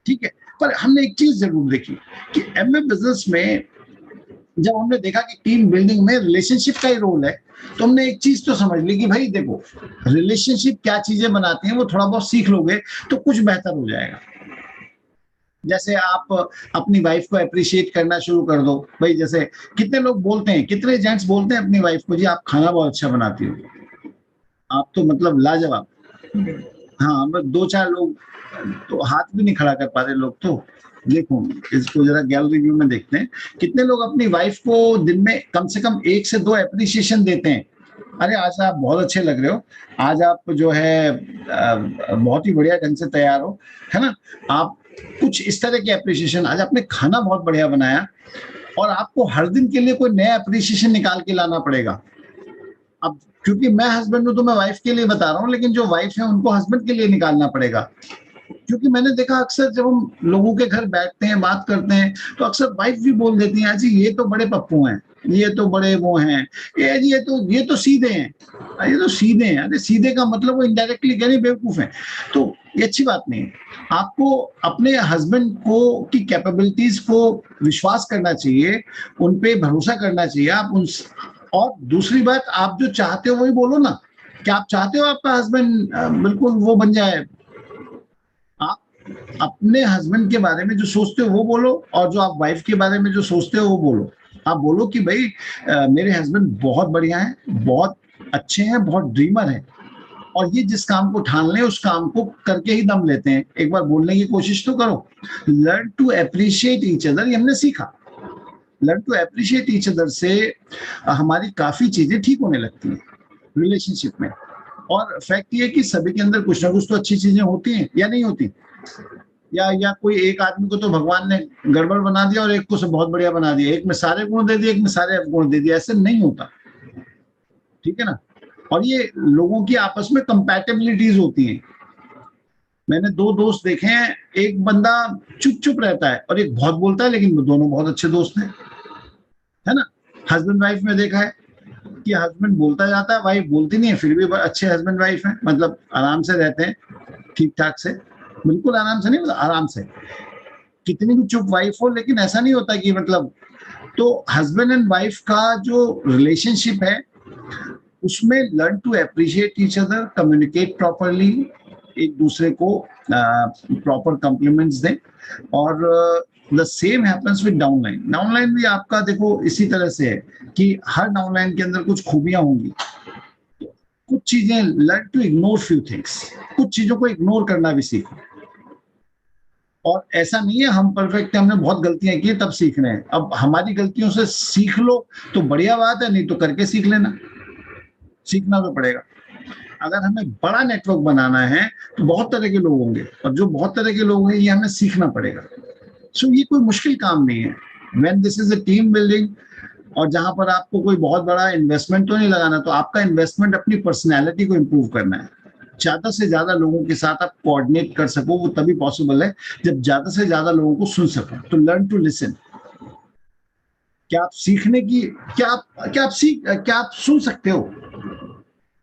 ठीक है। पर हमने एक चीज जरूर देखी कि एमए बिजनेस में जब हमने देखा कि टीम बिल्डिंग में रिलेशनशिप का ही रोल है, तो हमने एक चीज तो समझ ली कि भाई देखो रिलेशनशिप क्या चीजें बनाती हैं, वो थोड़ा बहुत सीख लोगे तो कुछ बेहतर हो जाएगा। जैसे आप अपनी वाइफ को अप्रिशिएट करना शुरू कर दो। भाई जैसे कितने लोग बोलते हैं, कितने जेंट्स बोलते हैं अपनी वाइफ को जी आप खाना बहुत अच्छा बनाती हो, आप तो मतलब लाजवाब। हाँ, बस 2-4 लोग तो हाथ भी नहीं खड़ा कर पाते लोग। तो देखो इसको जरा गैलरी व्यू में देखते हैं, कितने लोग अपनी वाइफ को दिन में कम से कम 1 से 2 एप्रिसिएशन देते हैं। अरे आज आप बहुत अच्छे लग रहे हो, आज आप जो है बहुत ही बढ़िया ढंग से तैयार हो, है ना। आप कुछ इस तरह के एप्रिसिएशन, आज आपने खाना बहुत बढ़िया बनाया। और आपको हर दिन के लिए कोई नया एप्रिसिएशन निकाल के लाना पड़ेगा। अब क्योंकि मैं हस्बैंड हूं तो मैं वाइफ के लिए बता रहा हूँ, लेकिन जो वाइफ है उनको हस्बैंड के लिए निकालना पड़ेगा। क्योंकि मैंने देखा अक्सर जब हम लोगों के घर बैठते हैं बात करते हैं तो अक्सर वाइफ भी बोल देती है, जी ये तो बड़े पप्पू हैं, ये तो बड़े वो हैं, ये तो सीधे हैं, ये तो सीधे हैं। अरे सीधे का मतलब वो इनडायरेक्टली कह रही बेवकूफ हैं। तो ये अच्छी बात नहीं है। आपको अपने हस्बैंड को की कैपेबिलिटीज को विश्वास करना चाहिए, उन पे भरोसा करना चाहिए। आप उन और दूसरी बात, आप जो चाहते हो वही बोलो ना। क्या आप चाहते हो आपका हस्बैंड बिल्कुल वो बन जाए? आप अपने हस्बैंड के बारे में जो सोचते हो वो बोलो, और जो आप वाइफ के बारे में जो सोचते हो वो बोलो। आप बोलो कि भाई मेरे हस्बैंड बहुत बढ़िया हैं, बहुत अच्छे हैं, बहुत ड्रीमर हैं, और ये जिस काम को ठान लें उस काम को करके ही दम लेते हैं। एक बार बोलने की कोशिश तो करो। Learn to appreciate each other, ये हमने सीखा। Learn to appreciate each other से हमारी काफी चीजें ठीक होने लगती हैं रिलेशनशिप में। और फैक्ट ये है कि सभी के अंदर कुछ ना कुछ तो अच्छी चीजें होती हैं या नहीं होती, या कोई एक आदमी को तो भगवान ने गड़बड़ बना दिया और एक को सब बहुत बढ़िया बना दिया, एक में सारे गुण दे दिए, एक में सारे अवगुण दे दिए। ऐसे नहीं होता, ठीक है ना। और ये लोगों की आपस में कंपैटिबिलिटीज होती हैं। मैंने दो दोस्त देखे हैं, एक बंदा चुप चुप रहता है और एक बहुत बोलता है, लेकिन वो दोनों बहुत अच्छे दोस्त हैं, है ना। हस्बैंड वाइफ में देखा है कि हस्बैंड बोलता जाता है, वाइफ बोलती नहीं है, फिर भी अच्छे हस्बैंड वाइफ हैं, मतलब आराम से रहते हैं, ठीक ठाक से, बिल्कुल आराम से नहीं, मतलब आराम से। कितनी भी चुप वाइफ हो, लेकिन ऐसा नहीं होता कि मतलब। तो हस्बैंड एंड वाइफ का जो रिलेशनशिप है उसमें learn to appreciate each other, communicate properly, एक दूसरे को प्रॉपर कॉम्प्लीमेंट्स दें। और the same happens with downline. Downline भी आपका देखो इसी तरह से है कि हर डाउनलाइन के अंदर कुछ खूबियां होंगी। कुछ चीजें learn to ignore few things, कुछ चीजों को इग्नोर करना भी सीखो। और ऐसा नहीं है हम परफेक्ट है, हमने बहुत गलतियां की तब सीख रहे हैं। अब हमारी गलतियों से सीख लो तो बढ़िया बात है, नहीं तो करके सीख लेना, सीखना तो पड़ेगा। अगर हमें बड़ा नेटवर्क बनाना है तो बहुत तरह के लोग होंगे, और जो बहुत तरह के लोग हैं ये हमें सीखना पड़ेगा। सो ये कोई मुश्किल काम नहीं है। When this is a team building, और जहां पर आपको कोई बहुत बड़ा इन्वेस्टमेंट तो नहीं लगाना, तो आपका इन्वेस्टमेंट अपनी पर्सनैलिटी को इम्प्रूव करना है। ज्यादा से ज्यादा लोगों के साथ आप कोऑर्डिनेट कर सको, वो तभी पॉसिबल है जब ज्यादा से ज्यादा लोगों को सुन सको। तो लर्न टू लिसन। क्या आप सीखने की, क्या आप सुन सकते हो?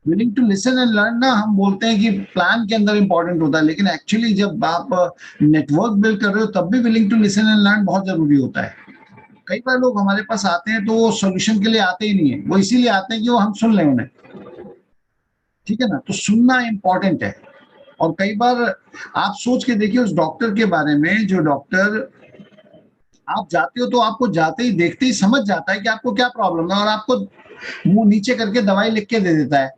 Willing to listen and learn ना, हम बोलते हैं कि प्लान के अंदर इंपॉर्टेंट होता है, लेकिन एक्चुअली जब आप नेटवर्क बिल्ड कर रहे हो तब भी willing to listen and learn बहुत जरूरी होता है। कई बार लोग हमारे पास आते हैं तो वो सोल्यूशन के लिए आते ही नहीं है, वो इसीलिए आते हैं कि वो हम सुन लें उन्हें, ठीक है ना। तो सुनना इंपॉर्टेंट है। और कई बार आप सोच के देखिए उस डॉक्टर के बारे में, जो डॉक्टर आप जाते हो तो आपको जाते ही देखते ही समझ जाता है कि आपको क्या प्रॉब्लम है, और आपको मुंह नीचे करके दवाई लिख के दे देता है।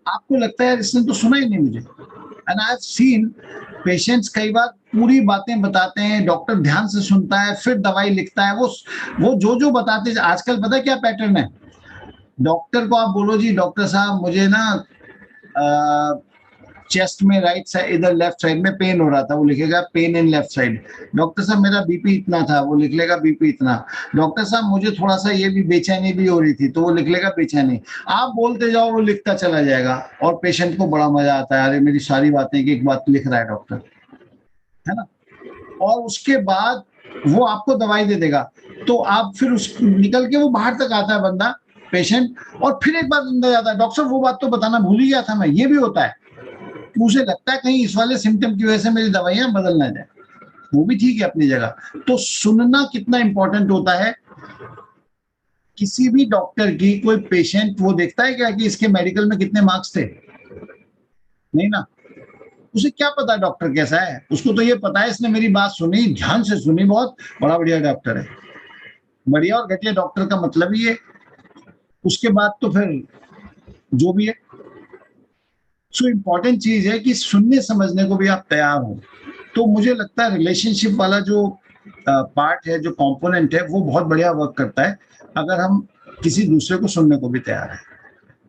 आपको लगता है इसने तो सुना ही नहीं मुझे। And I have seen patients कई बार पूरी बातें बताते हैं, डॉक्टर ध्यान से सुनता है, फिर दवाई लिखता है। वो जो बताते हैं, आजकल पता है क्या पैटर्न है? डॉक्टर को आप बोलो जी डॉक्टर साहब मुझे ना चेस्ट में राइट साइड, इधर लेफ्ट साइड में पेन हो रहा था, वो लिखेगा pain in left side. Doctor साहब मेरा बीपी इतना था, वो लिख लेगा बीपी इतना। डॉक्टर साहब मुझे थोड़ा सा ये भी बेचैनी भी हो रही थी, तो वो लिख लेगा बेचैनी। आप बोलते जाओ, वो लिखता चला जाएगा, और पेशेंट को बड़ा मजा आता है, अरे मेरी सारी बातें एक बात लिख रहा है डॉक्टर, है ना। और उसके बाद वो आपको दवाई दे देगा, तो आप फिर उस निकल के वो बाहर तक आता है बंदा, पेशेंट, और फिर एक बार अंदर जाता है, डॉक्टर साहब वो बात तो बताना भूल ही गया था मैं। ये भी होता है, उसे लगता है कहीं इस वाले सिम्टम की वजह से मेरी दवाइयां बदल ना जाए। वो भी ठीक है अपनी जगह। तो सुनना कितना इंपॉर्टेंट होता है। किसी भी डॉक्टर की कोई पेशेंट वो देखता है क्या कि इसके मेडिकल में कितने मार्क्स थे? नहीं ना। उसे क्या पता डॉक्टर कैसा है? उसको तो ये पता है इसने मेरी बात सुनी, ध्यान से सुनी, बहुत बड़ा बढ़िया डॉक्टर है। बढ़िया और घटिया डॉक्टर का मतलब ही है। उसके बाद तो फिर जो भी है। सो इम्पोर्टेंट चीज है कि सुनने समझने को भी आप तैयार हो। तो मुझे लगता है रिलेशनशिप वाला जो पार्ट है, जो कंपोनेंट है, वो बहुत बढ़िया वर्क करता है अगर हम किसी दूसरे को सुनने को भी तैयार है।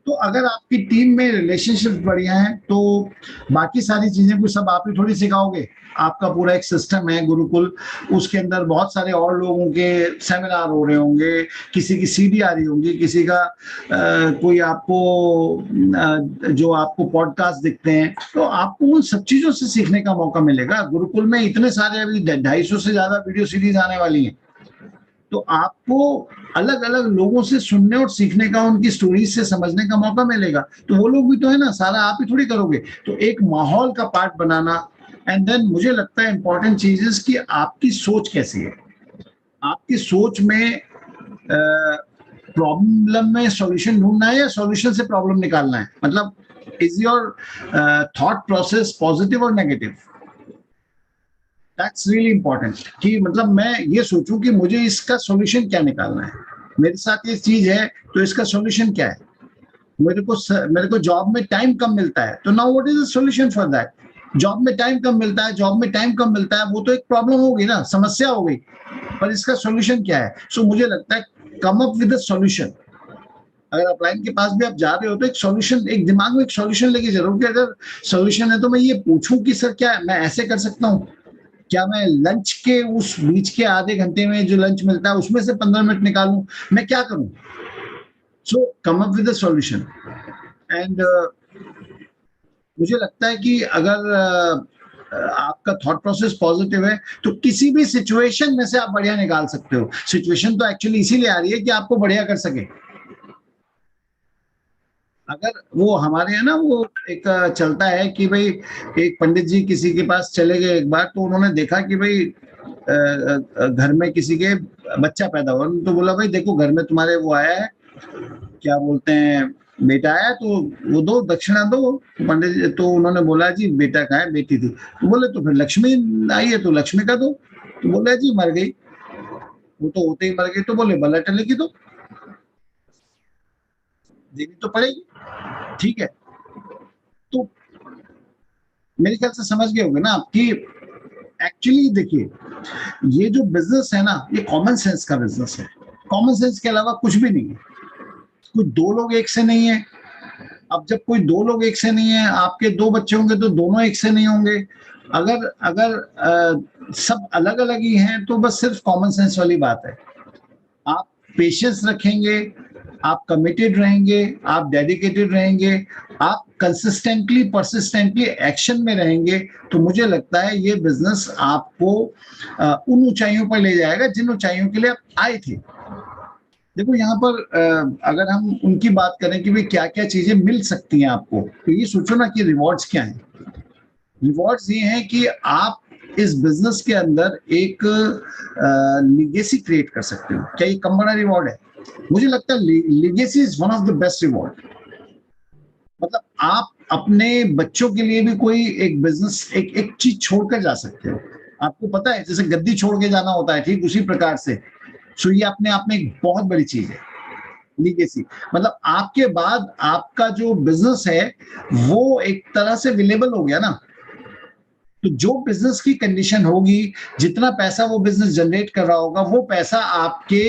तो अगर आपकी टीम में रिलेशनशिप बढ़िया है तो बाकी सारी चीजें भी सब आप ही थोड़ी सिखाओगे। आपका पूरा एक सिस्टम है गुरुकुल, उसके अंदर बहुत सारे और लोगों के सेमिनार हो रहे होंगे, किसी की सीडी आ रही होंगी, किसी का कोई आपको जो आपको पॉडकास्ट दिखते हैं, तो आपको उन सब चीजों से सीखने का मौका मिलेगा। गुरुकुल में इतने सारे अभी 250 से ज्यादा वीडियो सीरीज आने वाली हैं, तो आपको अलग अलग लोगों से सुनने और सीखने का, उनकी स्टोरीज से समझने का मौका मिलेगा। तो वो लोग भी तो है ना, सारा आप ही थोड़ी करोगे। तो एक माहौल का पार्ट बनाना, एंड देन मुझे लगता है इंपॉर्टेंट चीजेस कि आपकी सोच कैसी है। आपकी सोच में प्रॉब्लम में सॉल्यूशन ढूंढना है या सॉल्यूशन से प्रॉब्लम निकालना है, मतलब is your thought process positive और नेगेटिव। दैट्स रियली इंपॉर्टेंट कि मतलब मैं ये सोचूं कि मुझे इसका सॉल्यूशन क्या निकालना है, मेरे साथ ये चीज है तो इसका सॉल्यूशन क्या है। मेरे को जॉब में टाइम कम मिलता है, तो now what is the solution for that. Job में टाइम कम मिलता है, वो तो एक प्रॉब्लम होगी ना, समस्या हो गई, पर इसका सॉल्यूशन क्या है। सो मुझे लगता है कम अप विद अ सॉल्यूशन। अगर आप क्लाइंट के पास भी आप जा रहे हो तो एक सॉल्यूशन, एक दिमाग में एक सॉल्यूशन लेके जरूर कि अगर सॉल्यूशन है तो मैं ये पूछूं कि सर क्या मैं ऐसे कर सकता हूँ, क्या मैं लंच के उस बीच के आधे घंटे में जो लंच मिलता है उसमें से 15 मिनट निकालूं, मैं क्या करूं। So come up with a solution. And मुझे लगता है कि अगर आपका थॉट प्रोसेस पॉजिटिव है तो किसी भी सिचुएशन में से आप बढ़िया निकाल सकते हो। सिचुएशन तो एक्चुअली इसीलिए आ रही है कि आपको बढ़िया कर सके। अगर वो हमारे यहाँ ना वो एक चलता है कि भाई एक पंडित जी किसी के पास चले गए एक बार, तो उन्होंने देखा कि भाई घर में किसी के बच्चा पैदा हुआ, तो बोला भाई देखो घर में तुम्हारे वो आया है, क्या बोलते हैं, बेटा आया, तो वो दो दक्षिणा दो। तो पंडित जी, तो उन्होंने बोला जी बेटा कहाँ है, बेटी थी। तो बोले तो फिर लक्ष्मी आई है तो लक्ष्मी का दो। तो बोला जी मर गई, वो तो होते ही मर गई। तो बोले भला टलेगी तो देनी तो पड़ेगी, ठीक है। तो मेरे ख्याल से समझ गए होंगे ना आपकी। एक्चुअली देखिए ये जो बिजनेस है ना, ये कॉमन सेंस का बिजनेस है। कॉमन सेंस के अलावा कुछ भी नहीं है। कोई दो लोग एक से नहीं है। अब जब कोई दो लोग एक से नहीं है, आपके दो बच्चे होंगे तो दोनों एक से नहीं होंगे। अगर अगर सब अलग अलग ही हैं तो बस सिर्फ कॉमन सेंस वाली बात है। आप पेशेंस रखेंगे, आप कमिटेड रहेंगे, आप डेडिकेटेड रहेंगे, आप कंसिस्टेंटली परसिस्टेंटली एक्शन में रहेंगे, तो मुझे लगता है ये बिजनेस आपको उन ऊंचाइयों पर ले जाएगा जिन ऊंचाइयों के लिए आप आए थे। देखो यहाँ पर अगर हम उनकी बात करें कि भाई क्या क्या चीजें मिल सकती हैं आपको, तो ये सोचो ना कि रिवॉर्ड्स क्या हैं। रिवॉर्ड्स ये हैं कि आप इस बिजनेस के अंदर एक लिगेसी क्रिएट कर सकते हो। क्या ये कम बड़ा रिवॉर्ड है? मुझे लगता है legacy is one of the best reward. मतलब आप अपने बच्चों के लिए भी कोई एक बिजनेस, एक चीज छोड़कर जा सकते हो। आपको पता है जैसे गद्दी छोड़ के जाना होता है, ठीक उसी प्रकार से। सो ये अपने आप में एक बहुत बड़ी चीज है लीगेसी। मतलब आपके बाद आपका जो बिजनेस है वो एक तरह से विलेबल हो गया ना। तो जो बिजनेस की कंडीशन होगी, जितना पैसा वो बिजनेस जनरेट कर रहा होगा, वो पैसा आपके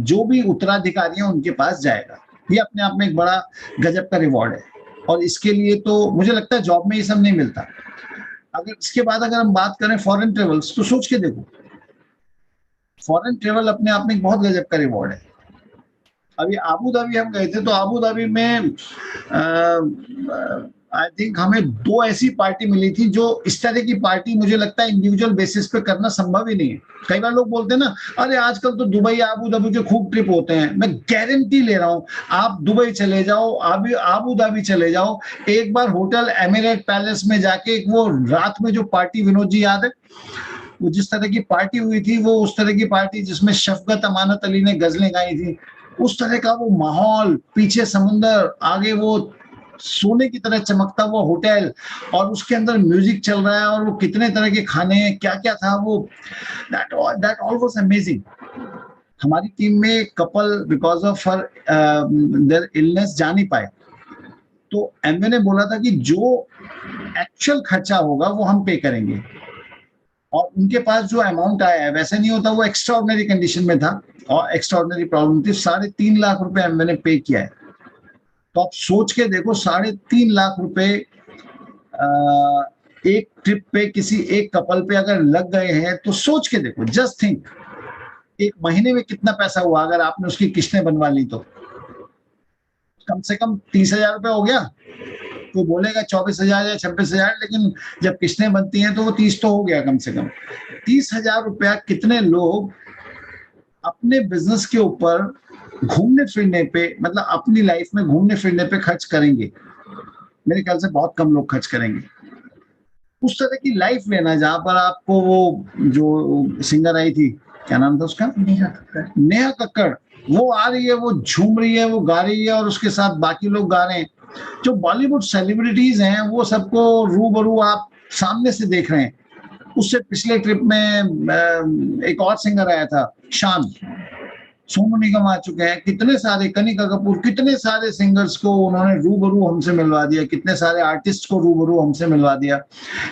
जो भी उत्तराधिकारी हैं उनके पास जाएगा। ये अपने आप में एक बड़ा गजब का रिवॉर्ड है। और इसके लिए तो मुझे लगता है जॉब में ये सब नहीं मिलता। अगर इसके बाद अगर हम बात करें फॉरेन ट्रेवल्स, तो सोच के देखो, फॉरेन ट्रेवल अपने आप में एक बहुत गजब का रिवॉर्ड है। अभी आबू धाबी हम गए थे, तो आबू धाबी में आई थिंक हमें दो ऐसी पार्टी मिली थी जो इस तरह की पार्टी मुझे लगता है इंडिविजुअल बेसिस पे करना संभव ही नहीं है। कई बार लोग बोलते हैं ना, अरे आजकल तो दुबई आबू धाबी के खूब ट्रिप होते हैं। मैं गारंटी ले रहा हूं, आप दुबई चले जाओ, आबू धाबी चले जाओ, एक बार होटल एमिरेट पैलेस में जाके वो रात में जो पार्टी, विनोद जी याद है वो जिस तरह की पार्टी हुई थी, वो उस तरह की पार्टी जिसमें शफकत अमानत अली ने गजलें गाई थी, उस तरह का वो माहौल, पीछे समुंदर, आगे वो सोने की तरह चमकता हुआ होटल, और उसके अंदर म्यूजिक चल रहा है, और वो कितने तरह के खाने हैं, क्या क्या था वो, दैट ऑल वाज अमेजिंग। हमारी टीम में couple because of her their illness जा नहीं पाए, तो एमवे ने बोला था कि जो एक्चुअल खर्चा होगा वो हम पे करेंगे। और उनके पास जो अमाउंट आया है वैसे नहीं होता, वो एक्स्ट्राऑर्डिनरी कंडीशन में था और एक्स्ट्राऑर्डिनरी प्रॉब्लम थी। 3.5 लाख रुपए एमवे ने पे किया है। तो आप सोच के देखो 3.5 लाख रुपए एक ट्रिप पे किसी एक कपल पे अगर लग गए हैं, तो सोच के देखो, जस्ट थिंक, एक महीने में कितना पैसा हुआ अगर आपने उसकी किस्तें बनवा ली तो। कम से कम 30,000 रुपए हो गया। कोई बोलेगा 24,000 या 26,000, लेकिन जब किस्तें बनती हैं तो वो 30 तो हो गया कम से कम। 30,000 रुपया कितने लोग अपने बिजनेस के ऊपर घूमने फिरने पे, मतलब अपनी लाइफ में घूमने फिरने पे खर्च करेंगे? मेरे ख्याल से बहुत कम लोग खर्च करेंगे। उस तरह की लाइफ लेना जहां पर आपको, वो जो सिंगर आई थी, क्या नाम था उसका, नेहा कक्कड़, वो आ रही है, वो झूम रही है, वो गा रही है और उसके साथ बाकी लोग गा रहे हैं। जो बॉलीवुड सेलिब्रिटीज हैं वो सबको रूबरू आप सामने से देख रहे हैं। उससे पिछले ट्रिप में एक और सिंगर आया था, शान, सोनू निगम आ चुके हैं, कितने सारे, कनिका कपूर, कितने सारे सिंगर्स को उन्होंने रूबरू हमसे मिलवा दिया, कितने सारे आर्टिस्ट को रूबरू हमसे मिलवा दिया।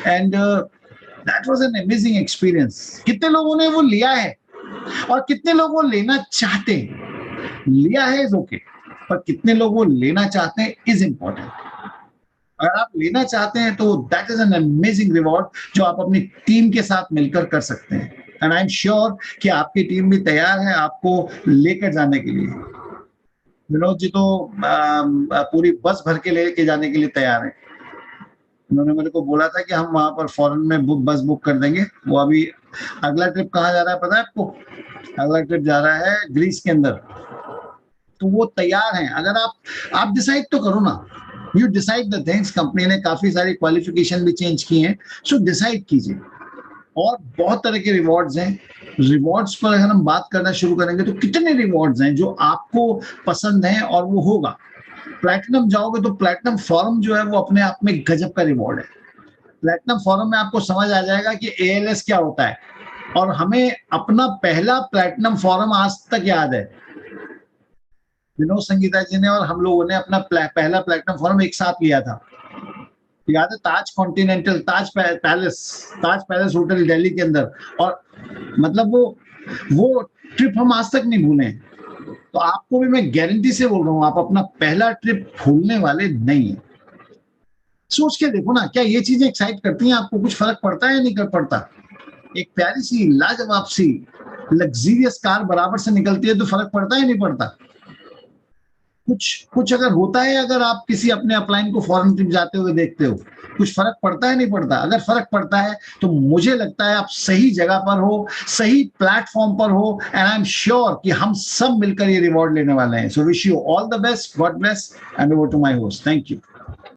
And that was an amazing experience. कितने लोगों ने वो लिया है और कितने लोग वो लेना चाहते हैं। लिया है इज ओके, पर कितने लोग वो लेना चाहते हैं इज इम्पोर्टेंट। अगर आप लेना चाहते हैं तो that is an amazing reward जो आप अपनी टीम के साथ मिलकर कर सकते हैं। एंड आई एम श्योर कि आपकी टीम भी तैयार है आपको लेकर जाने के लिए। विनोद जी तो पूरी बस भर के लेके जाने के लिए तैयार है। उन्होंने मेरे को बोला था कि हम वहां पर फॉरेन में बस बुक कर देंगे। वो अभी अगला ट्रिप कहाँ जा रहा है पता है आपको? अगला ट्रिप जा रहा है ग्रीस के अंदर। तो वो तैयार हैं। अगर आप डिसाइड तो करो ना, you decide the things. Company ने काफी सारी क्वालिफिकेशन भी चेंज की हैं, सो डिसाइड कीजिए। और बहुत तरह के रिवॉर्ड्स हैं। रिवॉर्ड्स पर अगर हम बात करना शुरू करेंगे तो कितने रिवॉर्ड्स हैं जो आपको पसंद हैं, और वो होगा। प्लैटिनम जाओगे तो प्लैटिनम फॉरम जो है वो अपने आप में गजब का रिवॉर्ड है। प्लैटिनम फॉरम में आपको समझ आ जाएगा कि ALS क्या होता है। और हमें अपना पहला प्लैटिनम फॉरम आज तक याद है, विनोद संगीता जी ने और हम लोगों ने अपना पहला प्लैटिनम फॉरम एक साथ लिया था। याद है? ताज कॉन्टिनेंटल, ताज पैलेस होटल दिल्ली के अंदर। और मतलब वो ट्रिप हम आज तक नहीं भूले। तो आपको भी मैं गारंटी से बोल रहा हूँ, आप अपना पहला ट्रिप भूलने वाले नहीं है। सोच के देखो ना, क्या ये चीजें एक्साइट करती हैं आपको? कुछ फर्क पड़ता है या नहीं कर पड़ता? एक प्यारी सी लाजवाब सी लग्जरियस कार बराबर से निकलती है तो फर्क पड़ता है नहीं पड़ता? कुछ अगर होता है, अगर आप किसी अपने अपलाइन को फॉरेन ट्रिप जाते हुए देखते हो, कुछ फर्क पड़ता है नहीं पड़ता? अगर फर्क पड़ता है तो मुझे लगता है आप सही जगह पर हो, सही प्लेटफॉर्म पर हो। एंड आई एम श्योर कि हम सब मिलकर ये रिवॉर्ड लेने वाले हैं। So wish you all the best, God bless, and over to my host. Thank you.